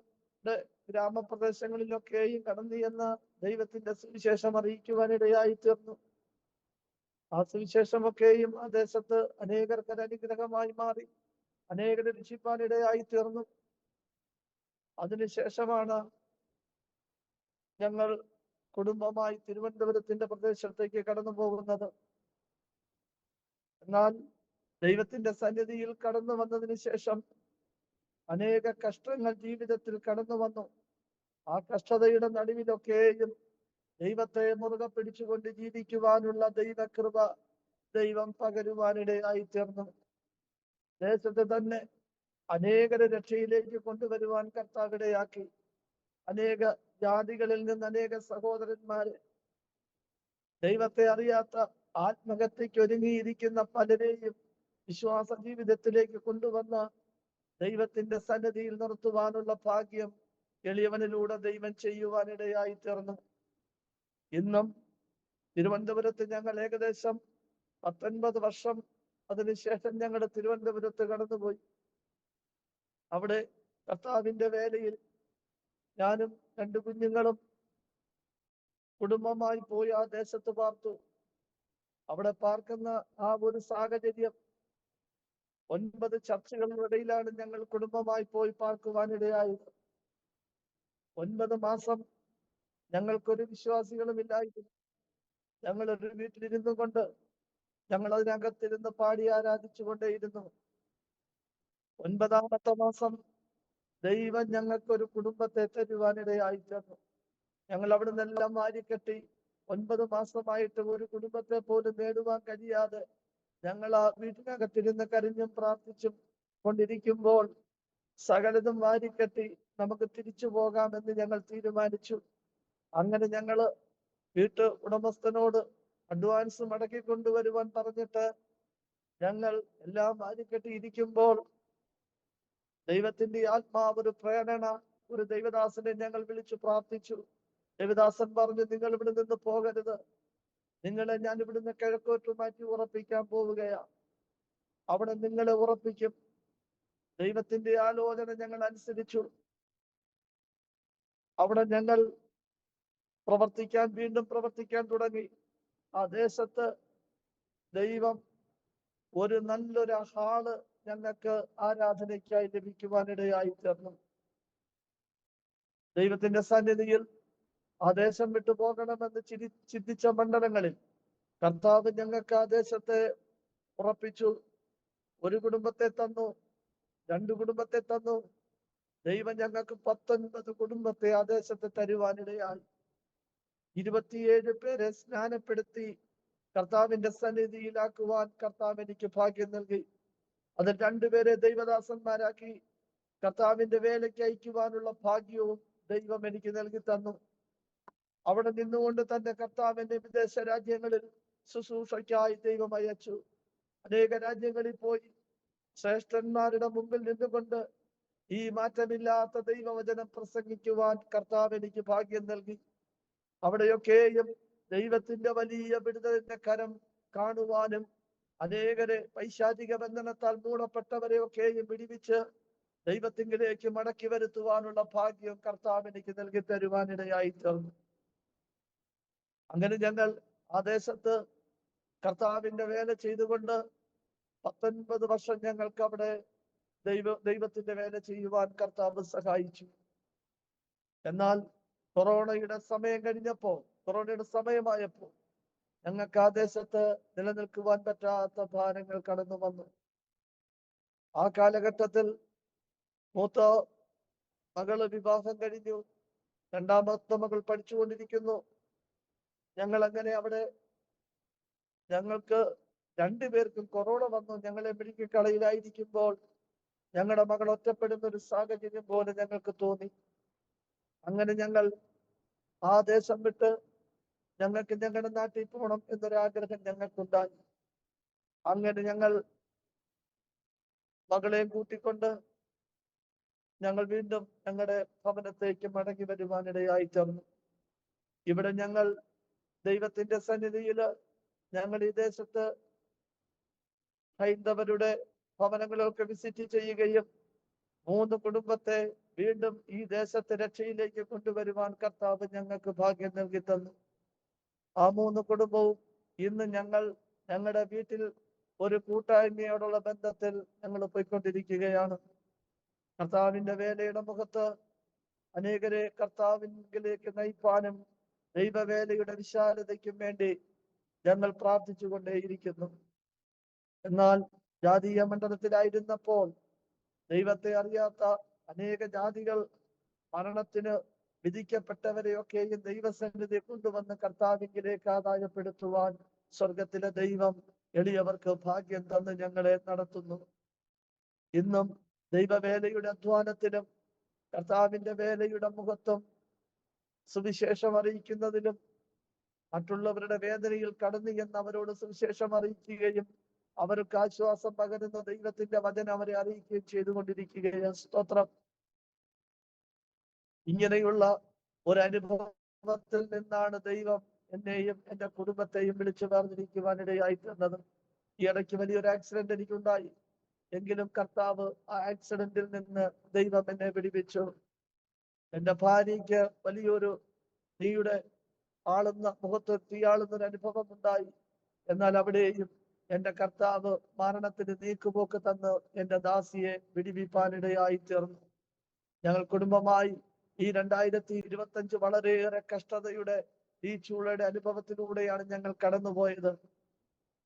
Speaker 2: ഗ്രാമപ്രദേശങ്ങളിലൊക്കെയും കടന്നു എന്ന ദൈവത്തിന്റെ സുവിശേഷം അറിയിക്കുവാൻ ഇടയായി തീർന്നു. ആ സുവിശേഷമൊക്കെയും ആ ദേശത്ത് അനേകർക്ക് അനുഗ്രഹമായി മാറി. അനേകരെ രക്ഷിപ്പാൻ ഇടയായി തീർന്നു. അതിനുശേഷമാണ് ഞങ്ങൾ കുടുംബമായി തിരുവനന്തപുരത്തിന്റെ പ്രദേശത്തേക്ക് കടന്നു പോകുന്നത്. എന്നാൽ ദൈവത്തിന്റെ സന്നിധിയിൽ കടന്നു വന്നതിന് ശേഷം അനേക കഷ്ടങ്ങൾ ജീവിതത്തിൽ കടന്നു വന്നു. ആ കഷ്ടതയുടെ നടുവിലൊക്കെയും ദൈവത്തെ മുറുകെ പിടിച്ചുകൊണ്ട് ജീവിക്കുവാനുള്ള ദൈവകൃപ ദൈവം പകരുവാനിടയായി തീർന്നു. ദേശത്ത് തന്നെ അനേകരെ രക്ഷയിലേക്ക് കൊണ്ടുവരുവാൻ കർത്താവിടയാക്കി. അനേക ജാതികളിൽ നിന്ന് അനേക സഹോദരന്മാരെ, ദൈവത്തെ അറിയാത്ത ആത്മഹത്യക്ക് ഒരുങ്ങിയിരിക്കുന്ന പലരെയും വിശ്വാസ ജീവിതത്തിലേക്ക് കൊണ്ടുവന്ന ദൈവത്തിന്റെ സന്നിധിയിൽ നിർത്തുവാനുള്ള ഭാഗ്യം എളിയവനിലൂടെ ദൈവം ചെയ്യുവാനിടയായി തീർന്നു. ഇന്നും തിരുവനന്തപുരത്ത് ഞങ്ങൾ ഏകദേശം 19 വർഷം അതിനുശേഷം ഞങ്ങളുടെ തിരുവനന്തപുരത്ത് കടന്നുപോയി. അവിടെ കർത്താവിന്റെ വേലയിൽ ഞാനും 2 കുഞ്ഞുങ്ങളും കുടുംബമായി പോയി ആ ദേശത്ത് പാർത്തു. അവിടെ പാർക്കുന്ന ആ ഒരു സാഹചര്യം 9 ചർച്ചകളിനിടയിലാണ് ഞങ്ങൾ കുടുംബമായി പോയി പാർക്കുവാനിടയായത്. 9 മാസം ഞങ്ങൾക്കൊരു വിശ്വാസികളും ഇല്ലായിരുന്നു. ഞങ്ങൾ ഒരു വീട്ടിലിരുന്നു കൊണ്ട് ഞങ്ങൾ അതിനകത്തിരുന്ന് പാടി ആരാധിച്ചു കൊണ്ടേയിരുന്നു. 9ാമത്തെ മാസം ദൈവം ഞങ്ങൾക്കൊരു കുടുംബത്തെ തരുവാനിടയായി തീർന്നു. ഞങ്ങൾ അവിടെ നിന്നെല്ലാം വാരിക്കെട്ടി 9 മാസമായിട്ട് ഒരു കുടുംബത്തെ പോലും നേടുവാൻ കഴിയാതെ ഞങ്ങൾ ആ വീട്ടിനകത്തിരുന്ന് കരഞ്ഞും പ്രാർത്ഥിച്ചും കൊണ്ടിരിക്കുമ്പോൾ സകലതും വാരിക്കെട്ടി നമുക്ക് തിരിച്ചു പോകാമെന്ന് ഞങ്ങൾ തീരുമാനിച്ചു. അങ്ങനെ ഞങ്ങള് ഉടമസ്ഥനോട് അഡ്വാൻസ് മടക്കി കൊണ്ടുവരുവാൻ പറഞ്ഞിട്ട് ഞങ്ങൾ എല്ലാം വാരിക്കെട്ടി ഇരിക്കുമ്പോൾ ദൈവത്തിന്റെ ആത്മാവ് ഒരു പ്രേരണ ഒരു ദൈവദാസനെ ഞങ്ങൾ വിളിച്ചു പ്രാർത്ഥിച്ചു. ദൈവദാസൻ പറഞ്ഞു, നിങ്ങൾ ഇവിടെ നിന്ന് പോകരുത്, നിങ്ങളെ ഞാൻ ഇവിടുന്ന് കിഴക്കോട്ട് മാറ്റി ഉറപ്പിക്കാൻ പോവുകയാ. അവിടെ നിങ്ങളെ ഉറപ്പിക്കും. ദൈവത്തിന്റെ ആലോചന ഞങ്ങൾ അനുസരിച്ചു. അവിടെ ഞങ്ങൾ വീണ്ടും പ്രവർത്തിക്കാൻ തുടങ്ങി. ആ ദേശത്ത് ദൈവം ഒരു നല്ലൊരു ഹാള് ഞങ്ങൾക്ക് ആരാധനയ്ക്കായി ലഭിക്കുവാനിടയായി തീർന്നു. ദൈവത്തിന്റെ സന്നിധിയിൽ ആ ദേശം വിട്ടു പോകണമെന്ന് ചിന്തിച്ച മണ്ഡലങ്ങളിൽ കർത്താവ് ഞങ്ങൾക്ക് ആ ദേശത്തെ ഉറപ്പിച്ചു. ഒരു കുടുംബത്തെ തന്നു, 2 കുടുംബത്തെ തന്നു. ദൈവം ഞങ്ങൾക്ക് 19 കുടുംബത്തെ ആ ദേശത്ത് തരുവാനിടയായി. 27 പേരെ സ്നാനപ്പെടുത്തി കർത്താവിന്റെ സന്നിധിയിലാക്കുവാൻ കർത്താവ് എനിക്ക് ഭാഗ്യം നൽകി. അതിൽ 2 പേരെ ദൈവദാസന്മാരാക്കി കർത്താവിന്റെ വേലയ്ക്ക് അയക്കുവാനുള്ള ഭാഗ്യവും ദൈവം എനിക്ക് നൽകി തന്നു. അവിടെ നിന്നുകൊണ്ട് തന്നെ കർത്താവിന്റെ വിദേശ രാജ്യങ്ങളിൽ ശുശ്രൂഷയ്ക്കായി ദൈവം അയച്ചു. അനേക രാജ്യങ്ങളിൽ പോയി ശ്രേഷ്ഠന്മാരുടെ മുമ്പിൽ നിന്നുകൊണ്ട് ഈ മാറ്റമില്ലാത്ത ദൈവവചനം പ്രസംഗിക്കുവാൻ കർത്താവ് എനിക്ക് ഭാഗ്യം നൽകി. അവിടെയൊക്കെയും ദൈവത്തിന്റെ വലിയ വിടുതലിന്റെ കരം കാണുവാനും അനേകരെ പൈശാചിക ബന്ധനത്താൽ മൂടപ്പെട്ടവരെയൊക്കെയും വിടിവിച്ച് ദൈവത്തിങ്കിലേക്ക് മടക്കി വരുത്തുവാനുള്ള ഭാഗ്യം കർത്താവ് എനിക്ക് നൽകി തരുവാനിടയായി തീർന്നു. അങ്ങനെ ഞങ്ങൾ ആ ദേശത്ത് കർത്താവിന്റെ വേല ചെയ്തുകൊണ്ട് 19 വർഷം ഞങ്ങൾക്ക് അവിടെ ദൈവത്തിന്റെ വേല ചെയ്യുവാൻ കർത്താവ് സഹായിച്ചു. എന്നാൽ കൊറോണയുടെ സമയമായപ്പോൾ ഞങ്ങൾക്ക് ആ ദേശത്ത് നിലനിൽക്കുവാൻ പറ്റാത്ത ഭാരങ്ങൾ കടന്നു വന്നു. ആ കാലഘട്ടത്തിൽ മൂത്ത മകള് വിവാഹം കഴിഞ്ഞു, 2ാമത്തെ മകൾ പഠിച്ചുകൊണ്ടിരിക്കുന്നു. ഞങ്ങൾ അങ്ങനെ അവിടെ ഞങ്ങൾക്ക് 2 പേർക്കും കൊറോണ വന്നു. ഞങ്ങളെ മെഡിക്കൽ കളയിലായിരിക്കുമ്പോൾ ഞങ്ങളുടെ മകൾ ഒറ്റപ്പെടുന്ന ഒരു സാഹചര്യം പോലെ ഞങ്ങൾക്ക് തോന്നി. അങ്ങനെ ഞങ്ങൾ ആ ദേശം വിട്ട് ഞങ്ങൾക്ക് ഞങ്ങളുടെ നാട്ടിൽ പോകണം എന്നൊരാഗ്രഹം ഞങ്ങൾക്കുണ്ടായി. അങ്ങനെ ഞങ്ങൾ മകളെയും കൂട്ടിക്കൊണ്ട് ഞങ്ങൾ വീണ്ടും ഞങ്ങളുടെ ഭവനത്തേക്ക് മടങ്ങി വരുവാനിടയായി തീർന്നു. ഇവിടെ ഞങ്ങൾ ദൈവത്തിന്റെ സന്നിധിയിൽ ഞങ്ങൾ ഈ ദേശത്ത് ഹൈന്ദവരുടെ ഭവനങ്ങളൊക്കെ വിസിറ്റ് ചെയ്യുകയും 3 കുടുംബത്തെ വീണ്ടും ഈ ദേശത്തെ രക്ഷയിലേക്ക് കൊണ്ടുവരുവാൻ കർത്താവ് ഞങ്ങൾക്ക് ഭാഗ്യം നൽകി തന്നു. ആ 3 കുടുംബവും ഇന്ന് ഞങ്ങളുടെ വീട്ടിൽ ഒരു കൂട്ടായ്മയോടുള്ള ബന്ധത്തിൽ ഞങ്ങൾ പോയിക്കൊണ്ടിരിക്കുകയാണ്. കർത്താവിന്റെ വേലയുടെ മുഖത്ത് അനേകരെ കർത്താവിലേക്ക് നയിപ്പാനും ദൈവവേലയുടെ വിശാലതയ്ക്കും വേണ്ടി ഞങ്ങൾ പ്രാർത്ഥിച്ചുകൊണ്ടേയിരിക്കുന്നു. എന്നാൽ ജാതീയ മണ്ഡലത്തിലായിരുന്നപ്പോൾ ദൈവത്തെ അറിയാത്ത അനേക ജാതികൾ മരണത്തിന് വിധിക്കപ്പെട്ടവരെയൊക്കെയും ദൈവസന്നിധി കൊണ്ടുവന്ന് കർത്താവിലേക്ക് ആദായപ്പെടുത്തുവാൻ സ്വർഗത്തിലെ ദൈവം എളിയവർക്ക് ഭാഗ്യം തന്ന് ഞങ്ങളെ നടത്തുന്നു. ഇന്നും ദൈവവേലയുടെ അധ്വാനത്തിലും കർത്താവിന്റെ വേലയുടെ മുഖത്തും സുവിശേഷം അറിയിക്കുന്നതിലും മറ്റുള്ളവരുടെ വേദനയിൽ കടന്നു എന്ന് അവരോട് സുവിശേഷം അറിയിക്കുകയും അവർക്ക് ആശ്വാസം പകരുന്ന ദൈവത്തിന്റെ വചനം അവരെ അറിയിക്കുകയും ചെയ്തുകൊണ്ടിരിക്കുകയാണ്. സ്തോത്രം. ഇങ്ങനെയുള്ള ഒരു അനുഭവത്തിൽ നിന്നാണ് ദൈവം എന്നെയും എന്റെ കുടുംബത്തെയും വിളിച്ചു വേർതിരിക്കുവാനിടയായി തീർന്നത്. ഈ ഇടയ്ക്ക് വലിയൊരു ആക്സിഡന്റ് എനിക്കുണ്ടായി. എങ്കിലും കർത്താവ് ആ ആക്സിഡന്റിൽ നിന്ന് ദൈവം എന്നെ വിടിവിച്ചു. എന്റെ ഭാര്യയ്ക്ക് വലിയൊരു മുഖത്ത് തീയാളുന്നൊരു അനുഭവം ഉണ്ടായി. എന്നാൽ അവിടെയും എന്റെ കർത്താവ് മരണത്തിന് നീക്കുപോക്ക് തന്ന് എന്റെ ദാസിയെ വിടിവിപ്പാനിടയായി തീർന്നു. ഞങ്ങൾ കുടുംബമായി ഈ 2025 വളരെയേറെ കഷ്ടതയുടെ ഈ ചൂളയുടെ അനുഭവത്തിലൂടെയാണ് ഞങ്ങൾ കടന്നുപോയത്.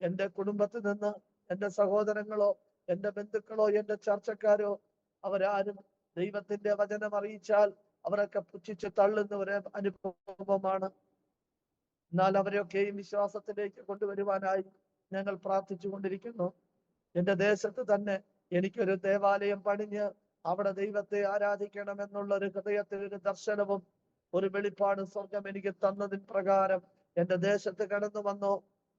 Speaker 2: എന്റെ കുടുംബത്തിൽ നിന്ന് എന്റെ സഹോദരങ്ങളോ എന്റെ ബന്ധുക്കളോ എന്റെ ചർച്ചക്കാരോ അവരാരും ദൈവത്തിന്റെ വചനം അറിയിച്ചാൽ അവരൊക്കെ പുച്ഛിച്ച് തള്ളുന്ന ഒരു അനുഭവമാണ്. എന്നാൽ അവരെയൊക്കെയും വിശ്വാസത്തിലേക്ക് കൊണ്ടുവരുവാനായി ഞങ്ങൾ പ്രാർത്ഥിച്ചു കൊണ്ടിരിക്കുന്നു. എന്റെ ദേശത്ത് തന്നെ എനിക്കൊരു ദേവാലയം പണിഞ്ഞ് അവിടെ ദൈവത്തെ ആരാധിക്കണം എന്നുള്ള ഒരു ഹൃദയത്തിൽ ഒരു ദർശനവും ഒരു വെളിപ്പാട് സ്വർഗം എനിക്ക് തന്നതിന് പ്രകാരം എന്റെ ദേശത്ത് കടന്നു വന്നു.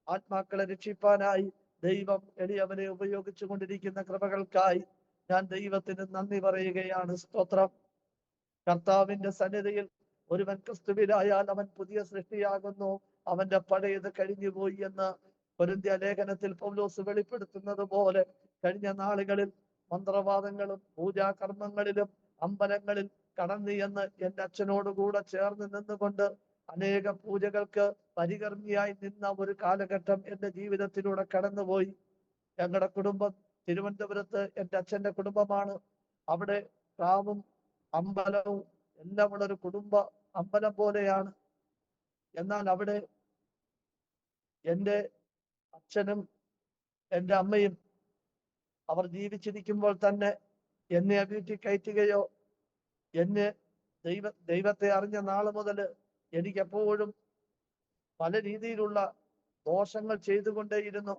Speaker 2: ആത്മാക്കളെ രക്ഷിപ്പാനായി ദൈവം എളിയവനെ ഉപയോഗിച്ചു കൊണ്ടിരിക്കുന്ന കൃപകൾക്കായി ഞാൻ ദൈവത്തിന് നന്ദി പറയുകയാണ്. സ്തോത്രം. കർത്താവിന്റെ സന്നിധിയിൽ ഒരുവൻ ക്രിസ്തുവിലായാൽ അവൻ പുതിയ സൃഷ്ടിയാകുന്നു, അവന്റെ പഴയത് കഴിഞ്ഞുപോയി എന്ന് കൊരിന്ത്യ ലേഖനത്തിൽ പൗലോസ് വെളിപ്പെടുത്തുന്നത് പോലെ കഴിഞ്ഞ നാളുകളിൽ മന്ത്രവാദങ്ങളും പൂജാകർമ്മങ്ങളിലും അമ്പലങ്ങളിൽ കടന്നു എന്ന് എൻ്റെ അച്ഛനോട് കൂടെ ചേർന്ന് നിന്നുകൊണ്ട് അനേക പൂജകൾക്ക് പരികർമ്മിയായി നിന്ന ഒരു കാലഘട്ടം എൻ്റെ ജീവിതത്തിലൂടെ കടന്നുപോയി. ഞങ്ങളുടെ കുടുംബം തിരുവനന്തപുരത്ത് എൻ്റെ അച്ഛൻ്റെ കുടുംബമാണ്. അവിടെ കാവും അമ്പലവും എല്ലാം ഉള്ള ഒരു കുടുംബ അമ്പലം പോലെയാണ്. എന്നാൽ അവിടെ എൻ്റെ അച്ഛനും എൻ്റെ അമ്മയും അവർ ജീവിച്ചിരിക്കുമ്പോൾ തന്നെ എന്നെ വീട്ടിൽ കയറ്റുകയോ, എന്നെ ദൈവത്തെ അറിഞ്ഞ നാൾ മുതൽ എനിക്ക് എപ്പോഴും പല രീതിയിലുള്ള ദോഷങ്ങൾ ചെയ്തുകൊണ്ടേയിരുന്നു.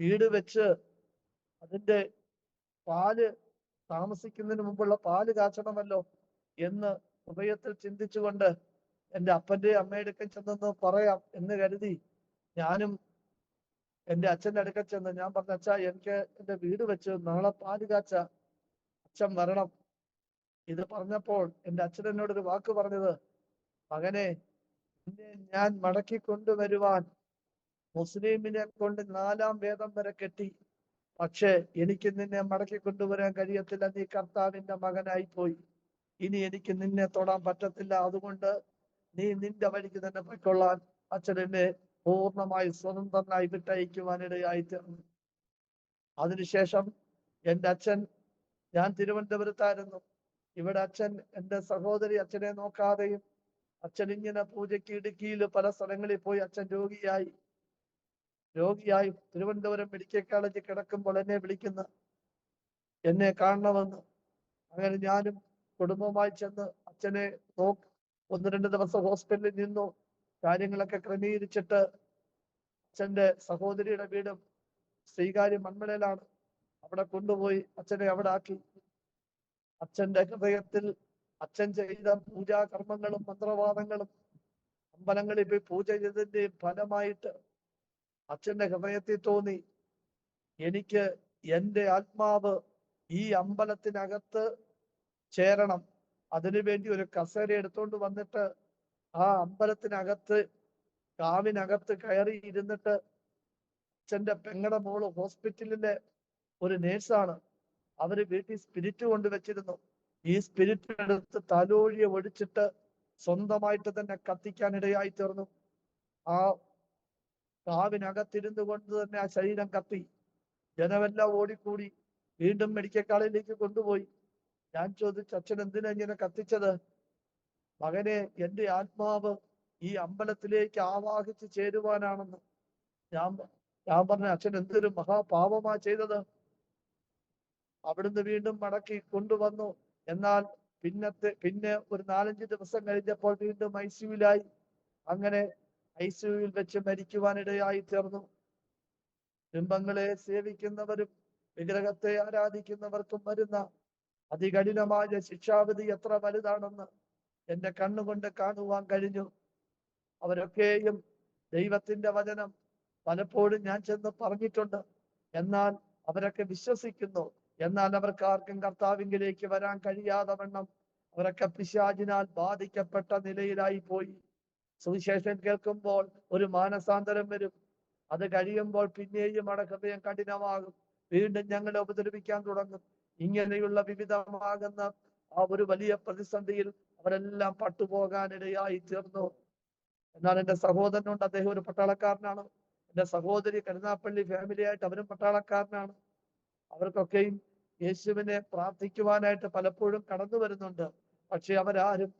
Speaker 2: വീട് വെച്ച് അതിൻ്റെ പാല് താമസിക്കുന്നതിന് മുമ്പുള്ള പാല് കാച്ചണമല്ലോ എന്ന് ഹൃദയത്തിൽ ചിന്തിച്ചുകൊണ്ട് എൻ്റെ അപ്പൻ്റെ അമ്മയുടെ അടുക്കൽ ചെന്നൊന്ന് പറയാം എന്ന് കരുതി ഞാനും എൻ്റെ അച്ഛൻ്റെ അടുക്കൽ ചെന്ന് ഞാൻ പറഞ്ഞ അച്ഛാ, എനിക്ക് എൻ്റെ വീട് വെച്ച് നാളെ പാല് കാച്ച അച്ഛൻ വരണം. ഇത് പറഞ്ഞപ്പോൾ എൻ്റെ അച്ഛൻ എന്നോടൊരു വാക്ക് പറഞ്ഞത്, മകനെ, നിന്നെ ഞാൻ മടക്കി കൊണ്ടുവരുവാൻ മുസ്ലിമിനെ കൊണ്ട് 4-ാം വേദം വരെ കെട്ടി, പക്ഷെ എനിക്ക് നിന്നെ മടക്കി കൊണ്ടുവരാൻ കഴിയത്തില്ല. നീ കർത്താവിന്റെ മകനായി പോയി. ഇനി എനിക്ക് നിന്നെ തൊടാൻ പറ്റത്തില്ല. അതുകൊണ്ട് നീ നിന്റെ വഴിക്ക് തന്നെ പൊയ്ക്കൊള്ളാൻ അച്ഛൻ എന്നെ പൂർണ്ണമായി സ്വതന്ത്രനായി വിട്ടയക്കുവാനിടയായി തീർന്നു. അതിനുശേഷം എൻ്റെ അച്ഛൻ, ഞാൻ തിരുവനന്തപുരത്തായിരുന്നു. ഇവിടെ അച്ഛൻ എൻ്റെ സഹോദരി അച്ഛനെ നോക്കാതെയും, അച്ഛൻ ഇങ്ങനെ പൂജയ്ക്ക് ഇടുക്കിയിൽ പല സ്ഥലങ്ങളിൽ പോയി അച്ഛൻ രോഗിയായി തിരുവനന്തപുരം മെഡിക്കൽ കോളേജിൽ കിടക്കുമ്പോൾ എന്നെ വിളിക്കുന്നു, എന്നെ കാണണമെന്ന്. അങ്ങനെ ഞാനും കുടുംബമായി ചെന്ന് അച്ഛനെ 1-2 ദിവസം ഹോസ്പിറ്റലിൽ നിന്നു. കാര്യങ്ങളൊക്കെ ക്രമീകരിച്ചിട്ട് അച്ഛൻ്റെ സഹോദരിയുടെ വീടും ശ്രീകാര്യം മൺമലയിലാണ്. അവിടെ കൊണ്ടുപോയി അച്ഛനെ അവിടെ ആക്കി. അച്ഛൻ്റെ ഹൃദയത്തിൽ അച്ഛൻ ചെയ്ത പൂജാകർമ്മങ്ങളും മന്ത്രവാദങ്ങളും അമ്പലങ്ങളിൽ പോയി പൂജ ചെയ്തതിന്റെ ഫലമായിട്ട് അച്ഛൻ്റെ ഹൃദയത്തിൽ തോന്നി, എനിക്ക് എൻ്റെ ആത്മാവ് ഈ അമ്പലത്തിനകത്ത് ചേരണം. അതിനുവേണ്ടി ഒരു കസേര എടുത്തുകൊണ്ട് വന്നിട്ട് ആ അമ്പലത്തിനകത്ത് കാവിനകത്ത് കയറി ഇരുന്നിട്ട്, അച്ഛൻ്റെ പെങ്ങടെ മോള് ഹോസ്പിറ്റലിലെ ഒരു നേഴ്സാണ്, അവര് വീട്ടിൽ സ്പിരിറ്റ് കൊണ്ടുവച്ചിരുന്നു. ഈ സ്പിരിറ്റ് എടുത്ത് തലോഴിയെ ഒഴിച്ചിട്ട് സ്വന്തമായിട്ട് തന്നെ കത്തിക്കാനിടയായി തീർന്നു. ആ കാവിനകത്തിരുന്നു കൊണ്ട് തന്നെ ആ ശരീരം കത്തി. ജനമെല്ലാം ഓടിക്കൂടി വീണ്ടും മെഡിക്കൽ കോളേജിലേക്ക് കൊണ്ടുപോയി. ഞാൻ ചോദിച്ചു, അച്ഛൻ എന്തിനാ ഇങ്ങനെ കത്തിച്ചത്? മകനെ, എൻ്റെ ആത്മാവ് ഈ അമ്പലത്തിലേക്ക് ആവാഹിച്ച് ചേരുവാനാണെന്ന്. ഞാൻ പറഞ്ഞ, അച്ഛൻ എന്തൊരു മഹാപാപമാ ചെയ്തത്. അവിടുന്ന് വീണ്ടും മടക്കി കൊണ്ടുവന്നു. എന്നാൽ പിന്നെ ഒരു 4-5 ദിവസം കഴിഞ്ഞപ്പോൾ വീണ്ടും ICUവിലായി. അങ്ങനെ ICUവിൽ വെച്ച് മരിക്കുവാനിടയായി തീർന്നു. ബിംബങ്ങളെ സേവിക്കുന്നവരും വിഗ്രഹത്തെ ആരാധിക്കുന്നവർക്കും വരുന്ന അതികഠിനമായ ശിക്ഷാവിധി എത്ര വലുതാണെന്ന് എൻ്റെ കണ്ണുകൊണ്ട് കാണുവാൻ കഴിഞ്ഞു. അവരൊക്കെയും ദൈവത്തിന്റെ വചനം പലപ്പോഴും ഞാൻ ചെന്ന് പറഞ്ഞിട്ടുണ്ട്. എന്നാൽ അവരൊക്കെ വിശ്വസിക്കുന്നു. എന്നാൽ അവർക്ക് ആർക്കും കർത്താവിങ്കിലേക്ക് വരാൻ കഴിയാതെ വണ്ണം അവരൊക്കെ പിശാചിനാൽ ബാധിക്കപ്പെട്ട നിലയിലായി പോയി. സുവിശേഷം കേൾക്കുമ്പോൾ ഒരു മാനസാന്തരം വരും. അത് കഴിയുമ്പോൾ പിന്നെയും അവിടെ ഹൃദയം കഠിനമാകും. വീണ്ടും ഞങ്ങളെ ഉപദ്രവിക്കാൻ തുടങ്ങും. ഇങ്ങനെയുള്ള വിവിധമാകുന്ന ആ ഒരു വലിയ പ്രതിസന്ധിയിൽ അവരെല്ലാം പട്ടുപോകാനിടയായി തീർന്നു. എന്നാൽ എൻ്റെ സഹോദരനുണ്ട്, അദ്ദേഹം ഒരു പട്ടാളക്കാരനാണ്. എൻ്റെ സഹോദരി കരുനാപ്പള്ളി ഫാമിലിയായിട്ട് അവരും പട്ടാളക്കാരനാണ്. അവർക്കൊക്കെയും യേശുവിനെ പ്രാർത്ഥിക്കുവാനായിട്ട് പലപ്പോഴും കടന്നു വരുന്നുണ്ട്. പക്ഷെ അവരാരും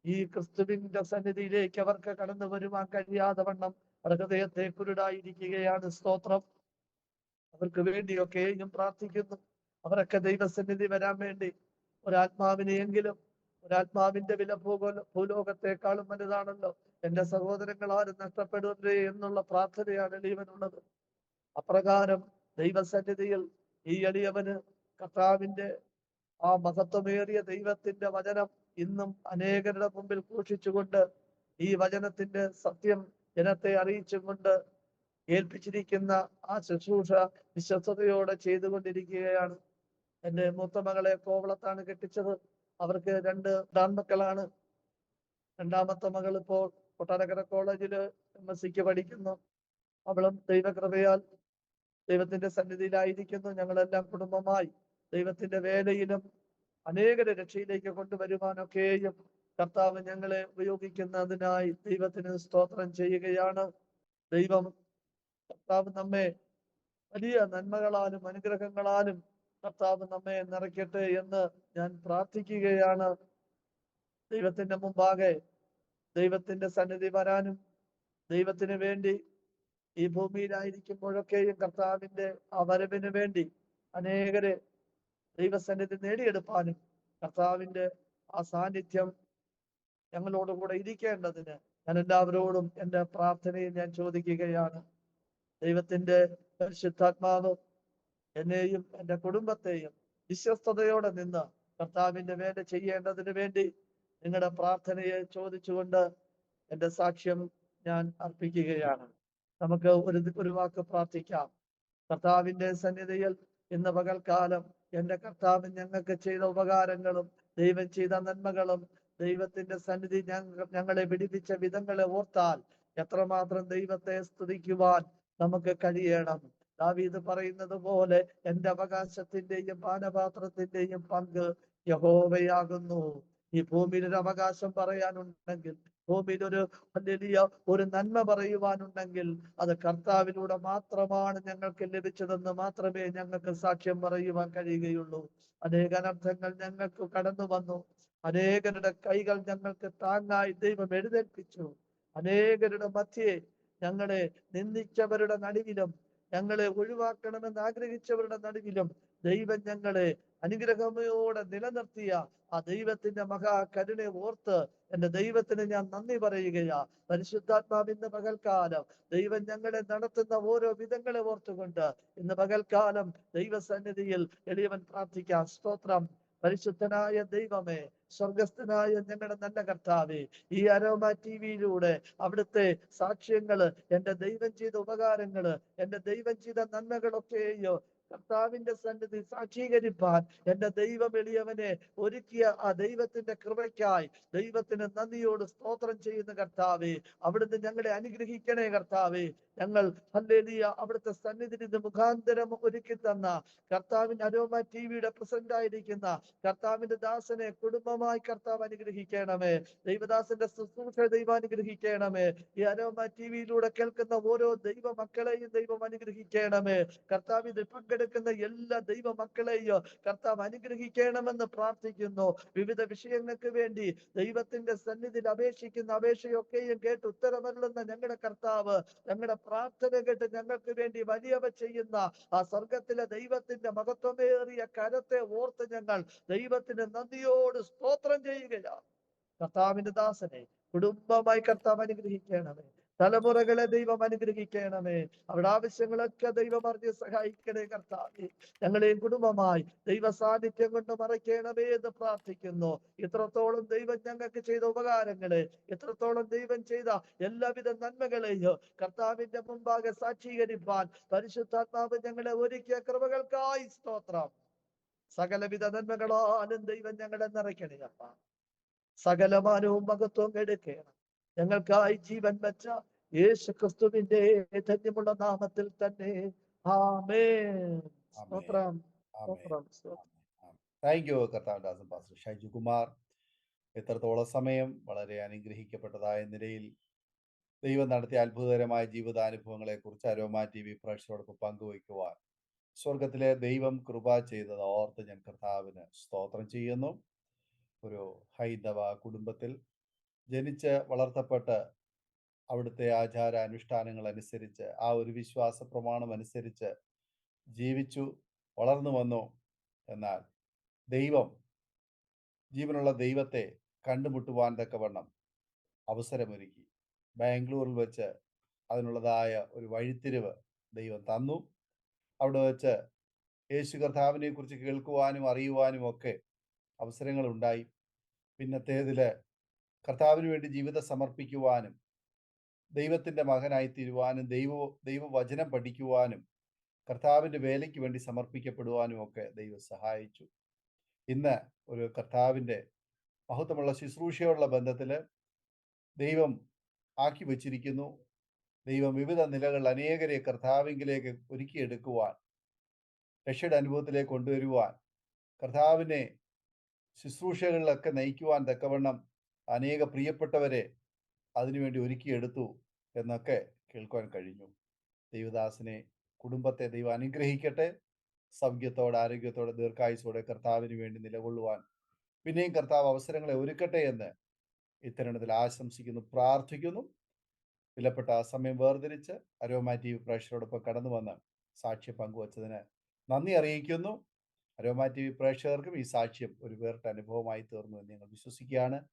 Speaker 2: ഈ ക്രിസ്തുവിന്റെ സന്നിധിയിലേക്ക് അവർക്ക് കടന്നു വരുവാൻ കഴിയാതെ വണ്ണം അവരുടെ ഹൃദയത്തെ കുരുടായിരിക്കുകയാണ്. സ്തോത്രം. അവർക്ക് വേണ്ടിയൊക്കെയും പ്രാർത്ഥിക്കുന്നു. അവരൊക്കെ ദൈവസന്നിധി വരാൻ വേണ്ടി ഒരാത്മാവിനെയെങ്കിലും, ഒരാത്മാവിന്റെ വില ഭൂലോകത്തെക്കാളും വലുതാണല്ലോ. എൻ്റെ സഹോദരങ്ങൾ ആരും നഷ്ടപ്പെടരുതേ എന്നുള്ള പ്രാർത്ഥനയാണ് എളിയവനുള്ളത്. അപ്രകാരം ദൈവസന്നിധിയിൽ ഈ എളിയവന് കർത്താവിന്റെ ആ മഹത്വമേറിയ ദൈവത്തിന്റെ വചനം ഇന്നും അനേകരുടെ മുമ്പിൽ ഘോഷിച്ചുകൊണ്ട് ഈ വചനത്തിന്റെ സത്യം ജനത്തെ അറിയിച്ചും കൊണ്ട് ഏൽപ്പിച്ചിരിക്കുന്ന ആ ശുശ്രൂഷ വിശ്വസ്തയോടെ ചെയ്തുകൊണ്ടിരിക്കുകയാണ്. എൻ്റെ മൂത്ത മകളെ കോവളത്താണ് കെട്ടിച്ചത്. അവർക്ക് 2 ആൺമക്കളാണ്. രണ്ടാമത്തെ മകൾ ഇപ്പോൾ കൊട്ടാരക്കര കോളേജില് MSc പഠിക്കുന്നു. അവളും ദൈവകൃപയാൽ ദൈവത്തിന്റെ സന്നിധിയിലായിരിക്കുന്നു. ഞങ്ങളെല്ലാം കുടുംബമായി ദൈവത്തിന്റെ വേലയിലും അനേകരെ രക്ഷയിലേക്ക് കൊണ്ടുവരുവാനൊക്കെയും കർത്താവ് ഞങ്ങളെ ഉപയോഗിക്കുന്നതിനായി ദൈവത്തിന് സ്തോത്രം ചെയ്യുകയാണ്. ദൈവം കർത്താവ് നമ്മെ വലിയ നന്മകളാലും അനുഗ്രഹങ്ങളാലും കർത്താവ് നമ്മെ നിറയ്ക്കട്ടെ എന്ന് ഞാൻ പ്രാർത്ഥിക്കുകയാണ്. ദൈവത്തിന്റെ മുമ്പാകെ ദൈവത്തിന്റെ സന്നിധി വരാനും ദൈവത്തിന് വേണ്ടി ഈ ഭൂമിയിലായിരിക്കുമ്പോഴൊക്കെയും കർത്താവിന്റെ ആ വരവിന് വേണ്ടി അനേകരെ ദൈവസന്നിധി നേടിയെടുപ്പാനും കർത്താവിന്റെ ആ സാന്നിധ്യം ഞങ്ങളോടുകൂടെ ഇരിക്കേണ്ടതിന് ഞാൻ എല്ലാവരോടും എൻ്റെ പ്രാർത്ഥനയിൽ ഞാൻ ചോദിക്കുകയാണ്. ദൈവത്തിന്റെ പരിശുദ്ധാത്മാവ് എന്നെയും എൻ്റെ കുടുംബത്തെയും വിശ്വസ്തയോടെ നിന്ന് കർത്താവിന്റെ വേല ചെയ്യേണ്ടതിന് വേണ്ടി നിങ്ങളുടെ പ്രാർത്ഥനയെ ചോദിച്ചുകൊണ്ട് എൻ്റെ സാക്ഷ്യം ഞാൻ അർപ്പിക്കുകയാണ്. നമുക്ക് ഒരു വാക്ക് പ്രാർത്ഥിക്കാം. കർത്താവിന്റെ സന്നിധിയിൽ ഇന്ന് പകൽക്കാലം എൻ്റെ കർത്താവ് ഞങ്ങൾക്ക് ചെയ്ത ഉപകാരങ്ങളും ദൈവം ചെയ്ത നന്മകളും ദൈവത്തിന്റെ സന്നിധി ഞങ്ങളെ പിടിപ്പിച്ച വിധങ്ങളെ ഓർത്താൽ എത്രമാത്രം ദൈവത്തെ സ്തുതിക്കുവാൻ നമുക്ക് കഴിയണം. ദാവീദ് പറയുന്നത് പോലെ എൻ്റെ അവകാശത്തിന്റെയും പാനപാത്രത്തിന്റെയും പങ്ക് യഹോവയാകുന്നു. ഈ ഭൂമിയിൽ ഒരു അവകാശം പറയാനുണ്ടെങ്കിൽ, ഭൂമിയിൽ ഒരു നന്മ പറയുവാനുണ്ടെങ്കിൽ അത് കർത്താവിലൂടെ മാത്രമാണ് ഞങ്ങൾക്ക് ലഭിച്ചതെന്ന് മാത്രമേ ഞങ്ങൾക്ക് സാക്ഷ്യം പറയുവാൻ കഴിയുകയുള്ളൂ. അനേക അനർത്ഥങ്ങൾ ഞങ്ങൾക്ക് കടന്നു വന്നു. അനേകരുടെ കൈകൾ ഞങ്ങൾക്ക് താങ്ങായി ദൈവം എഴുന്നേൽപ്പിച്ചു. അനേകരുടെ മധ്യേ ഞങ്ങളെ നിന്ദിച്ചവരുടെ നടുവിലും ഞങ്ങളെ ഒഴിവാക്കണമെന്ന് ആഗ്രഹിച്ചവരുടെ നടുവിലും ദൈവം ഞങ്ങളെ അനുഗ്രഹമയോടെ നിലനിർത്തിയ ആ ദൈവത്തിന്റെ മഹാകരുണയെ ഓർത്ത് എൻ്റെ ദൈവത്തിന് ഞാൻ നന്ദി പറയുകയാ. പരിശുദ്ധാത്മാവ് ഇന്ന് പകൽക്കാലം ദൈവം ഞങ്ങളെ നടത്തുന്ന ഓരോ വിധങ്ങളെ ഓർത്തുകൊണ്ട് ഇന്ന് പകൽക്കാലം ദൈവസന്നിധിയിൽ എളിയവൻ പ്രാർത്ഥിക്കാം. സ്തോത്രം. പരിശുദ്ധനായ ദൈവമേ, സ്വർഗസ്ഥനായ ഞങ്ങളുടെ നല്ല കർത്താവേ, ഈ അരോമ ടിവിയിലൂടെ അവിടുത്തെ സാക്ഷ്യങ്ങള്, എൻ്റെ ദൈവം ചെയ്ത ഉപകാരങ്ങള്, എൻ്റെ ദൈവം ചെയ്ത നന്മകളൊക്കെയോ കർത്താവിന്റെ സന്നിധി സാക്ഷീകരിപ്പാൻ എൻ്റെ ദൈവം എളിയവനെ ഒരുക്കിയ ആ ദൈവത്തിന്റെ കൃപയ്ക്കായി ദൈവത്തിന് നന്ദിയോട് സ്തോത്രം ചെയ്യുന്ന കർത്താവേ, അവിടുന്ന് ഞങ്ങളെ അനുഗ്രഹിക്കണേ കർത്താവേ. ഞങ്ങൾ ഹല്ലേലൂയ അവിടുത്തെ സന്നിധിയിൽ നിന്ന് മുഖാന്തരം ഒരുക്കി തന്ന കർത്താവിന്റെ അരോമ ടിവിയുടെ പ്രസന്റ് ആയിരിക്കുന്ന കർത്താവിന്റെ ദാസനെ കുടുംബമായി കർത്താവ് അനുഗ്രഹിക്കണമേ. ദൈവദാസന്റെ ശുശ്രൂഷ ദൈവം അനുഗ്രഹിക്കണമേ. ഈ അരോമ ടിവിയിലൂടെ കേൾക്കുന്ന ഓരോ ദൈവ മക്കളെയും ദൈവം അനുഗ്രഹിക്കണമേ. കർത്താവ് ഇതിൽ പങ്കെടുക്കുന്ന എല്ലാ ദൈവ മക്കളെയും കർത്താവ് അനുഗ്രഹിക്കണമെന്ന് പ്രാർത്ഥിക്കുന്നു. വിവിധ വിഷയങ്ങൾക്ക് വേണ്ടി ദൈവത്തിന്റെ സന്നിധിയിൽ അപേക്ഷിക്കുന്ന അപേക്ഷയൊക്കെയും കേട്ട് ഉത്തരമരുളുന്ന ഞങ്ങളുടെ കർത്താവ് ഞങ്ങളുടെ പ്രാർത്ഥന കേട്ട് ഞങ്ങൾക്ക് വേണ്ടി വലിയവ ചെയ്യുന്ന ആ സ്വർഗത്തിലെ ദൈവത്തിന്റെ മഹത്വമേറിയ കരത്തെ ഓർത്ത് ഞങ്ങൾ ദൈവത്തിന് നന്ദിയോട് സ്തോത്രം ചെയ്യുകയാണ്. കർത്താവിന്റെ ദാസനെ കുടുംബമായി കർത്താവ് അനുഗ്രഹിക്കണമേ. തലമുറകളെ ദൈവം അനുഗ്രഹിക്കണമേ. അവരുടെ ആവശ്യങ്ങളൊക്കെ ദൈവം അറിഞ്ഞ് സഹായിക്കണേ കർത്താവേ. ഞങ്ങളെയും കുടുംബമായി ദൈവ സാന്നിധ്യം കൊണ്ട് മറയ്ക്കണമേ എന്ന് പ്രാർത്ഥിക്കുന്നു. ഇത്രത്തോളം ദൈവം ഞങ്ങൾക്ക് ചെയ്ത ഉപകാരങ്ങളെ, ഇത്രത്തോളം ദൈവം ചെയ്ത എല്ലാവിധ നന്മകളെയും കർത്താവിന്റെ മുമ്പാകെ സാക്ഷീകരിപ്പാൻ പരിശുദ്ധാത്മാവ് ഞങ്ങളെ ഒരുക്കിയ കൃപകൾക്കായി സ്തോത്രം. സകലവിധ നന്മകളാലും ദൈവം ഞങ്ങളെ നിറയ്ക്കണേ അപ്പ. സകലമാനവും മഹത്വം എടുക്കണം. ഞങ്ങൾക്കായി ജീവൻ വെച്ച യേശു ക്രിസ്തുവിന്റെ ധന്യമുള്ള നാമത്തിൽ തന്നെ ആമേൻ. സ്തോത്രം. സ്തോത്രം.
Speaker 1: താങ്ക് യു കർത്താവ് പാസ്റ്റർ ഷൈജു കുമാർ. എത്രത്തോളം സമയം വളരെ അനുഗ്രഹിക്കപ്പെട്ടതായ നിലയിൽ ദൈവം നടത്തിയ അത്ഭുതകരമായ ജീവിതാനുഭവങ്ങളെ കുറിച്ച് അരോമ ടി വി പ്രേക്ഷകരോടൊപ്പം പങ്കുവയ്ക്കുവാൻ സ്വർഗത്തിലെ ദൈവം കൃപ ചെയ്തത് ഓർത്ത് ഞാൻ കർത്താവിന് സ്തോത്രം ചെയ്യുന്നു. ഒരു ഹൈന്ദവ കുടുംബത്തിൽ ജനിച്ച് വളർത്തപ്പെട്ട് അവിടുത്തെ ആചാര അനുഷ്ഠാനങ്ങൾ അനുസരിച്ച് ആ ഒരു വിശ്വാസ പ്രമാണം അനുസരിച്ച് ജീവിച്ചു വളർന്നു വന്നു. എന്നാൽ ദൈവം, ജീവനുള്ള ദൈവത്തെ കണ്ടുമുട്ടുവാൻ തക്കവണ്ണം അവസരമൊരുക്കി. ബാംഗ്ലൂരിൽ വെച്ച് അതിനുള്ളതായ ഒരു വഴിത്തിരിവ് ദൈവം തന്നു. അവിടെ വെച്ച് യേശു കർത്താവിനെ കുറിച്ച് കേൾക്കുവാനും അറിയുവാനും ഒക്കെ അവസരങ്ങൾ ഉണ്ടായി. പിന്നത്തേതില് കർത്താവിന് വേണ്ടി ജീവിതം സമർപ്പിക്കുവാനും ദൈവത്തിന്റെ മകനായി തീരുവാനും ദൈവവചനം പഠിക്കുവാനും കർത്താവിന്റെ വേലയ്ക്ക് വേണ്ടി സമർപ്പിക്കപ്പെടുവാനും ഒക്കെ ദൈവം സഹായിച്ചു. ഇന്ന് ഒരു കർത്താവിന്റെ മഹത്വമുള്ള ശുശ്രൂഷയോടുള്ള ബന്ധത്തിൽ ദൈവം ആക്കി വച്ചിരിക്കുന്നു. ദൈവം വിവിധ നിലകളിൽ അനേകരെ കർത്താവിങ്കിലേക്ക് ഒരുക്കിയെടുക്കുവാൻ, രക്ഷയുടെ അനുഭവത്തിലേക്ക് കൊണ്ടുവരുവാൻ, കർത്താവിനെ ശുശ്രൂഷകളിലൊക്കെ നയിക്കുവാൻ തക്കവണ്ണം അനേക പ്രിയപ്പെട്ടവരെ അതിനുവേണ്ടി ഒരുക്കിയെടുത്തു എന്നൊക്കെ കേൾക്കുവാൻ കഴിഞ്ഞു. ദൈവദാസനെ, കുടുംബത്തെ ദൈവം അനുഗ്രഹിക്കട്ടെ. സൗഖ്യത്തോടെ, ആരോഗ്യത്തോടെ, ദീർഘായുസോടെ കർത്താവിന് വേണ്ടി നിലകൊള്ളുവാൻ പിന്നെയും കർത്താവ് അവസരങ്ങളെ ഒരുക്കട്ടെ എന്ന് ഇത്തരണത്തിൽ ആശംസിക്കുന്നു, പ്രാർത്ഥിക്കുന്നു. വിലപ്പെട്ട ആ സമയം വേർതിരിച്ച് അരോമ TV പ്രേക്ഷകരോടൊപ്പം കടന്നു വന്ന് സാക്ഷ്യം പങ്കുവച്ചതിന് നന്ദി അറിയിക്കുന്നു. അരോമ TV പ്രേക്ഷകർക്കും ഈ സാക്ഷ്യം ഒരു വേറിട്ട അനുഭവമായി തീർന്നു എന്ന് ഞങ്ങൾ വിശ്വസിക്കുകയാണ്.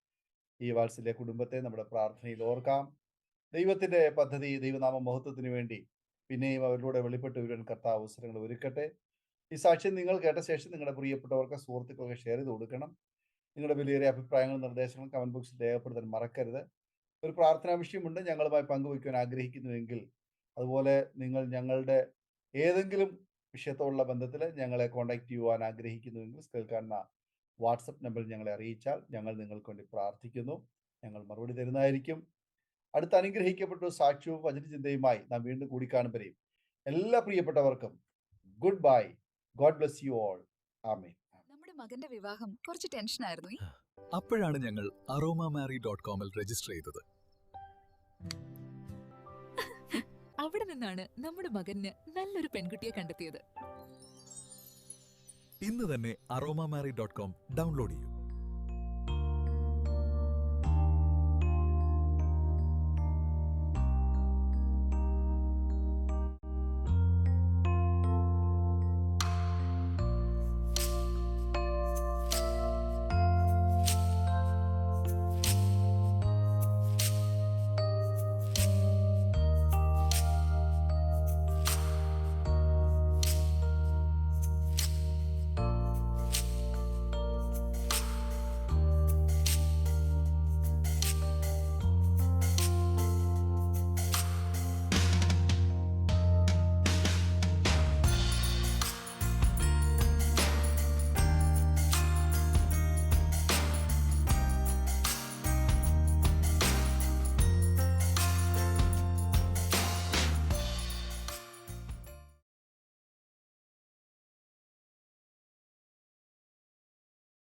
Speaker 1: ഈ വാത്സല്യ കുടുംബത്തെ നമ്മുടെ പ്രാർത്ഥനയിൽ ഓർക്കാം. ദൈവത്തിന്റെ പദ്ധതി, ദൈവനാമ മഹത്വത്തിന് വേണ്ടി പിന്നെയും അവരിലൂടെ വെളിപ്പെട്ട് വരുവാൻ കർത്താവ് അവസരങ്ങൾ ഒരുക്കട്ടെ. ഈ സാക്ഷ്യം നിങ്ങൾ കേട്ട ശേഷം നിങ്ങളുടെ പ്രിയപ്പെട്ടവർക്ക്, സുഹൃത്തുക്കൾക്ക് ഷെയർ ചെയ്ത് കൊടുക്കണം. നിങ്ങളുടെ വിലയേറിയ അഭിപ്രായങ്ങളും നിർദ്ദേശങ്ങളും കമന്റ് ബോക്സിൽ രേഖപ്പെടുത്താൻ മറക്കരുത്. ഒരു പ്രാർത്ഥനാ വിഷയമുണ്ട് ഞങ്ങളുമായി പങ്കുവയ്ക്കുവാൻ ആഗ്രഹിക്കുന്നുവെങ്കിൽ, അതുപോലെ നിങ്ങൾ ഞങ്ങളുടെ ഏതെങ്കിലും വിഷയത്തോടുള്ള ബന്ധത്തിൽ ഞങ്ങളെ കോൺടാക്ട് ചെയ്യുവാൻ ആഗ്രഹിക്കുന്നുവെങ്കിൽ സ്ക്രീനിൽ കാണുന്ന വാട്സപ്പ് നമ്പറിൽ ഞങ്ങളെ അറിയിച്ചാൽ ഞങ്ങൾ നിങ്ങൾക്ക് വേണ്ടി പ്രാർത്ഥിക്കുന്നു. ഞങ്ങൾ മറുപടി തരുന്നതായിരിക്കും. അടുത്ത അനുഗ്രഹിക്കപ്പെട്ട സാക്ഷ്യവും വചനചിന്തയുമായി നാം വീണ്ടും കൂടിക്കാണുമ്പോഴേയും എല്ലാ പ്രിയപ്പെട്ടവർക്കും good bye. God bless you all. Amen.
Speaker 3: നമ്മുടെ മകന്റെ വിവാഹം കുറച്ച് ടെൻഷനായിരുന്നു.
Speaker 4: അപ്പോഴാണ് ഞങ്ങൾ aromamary.com-ൽ രജിസ്റ്റർ ചെയ്തത്.
Speaker 3: അവിടെ നിന്നാണ് നമ്മുടെ മകന് നല്ലൊരു പെൺകുട്ടിയെ കണ്ടെത്തിയത്.
Speaker 4: ഇന്ന് തന്നെ aromamary.com ഡൗൺലോഡ് ചെയ്യൂ.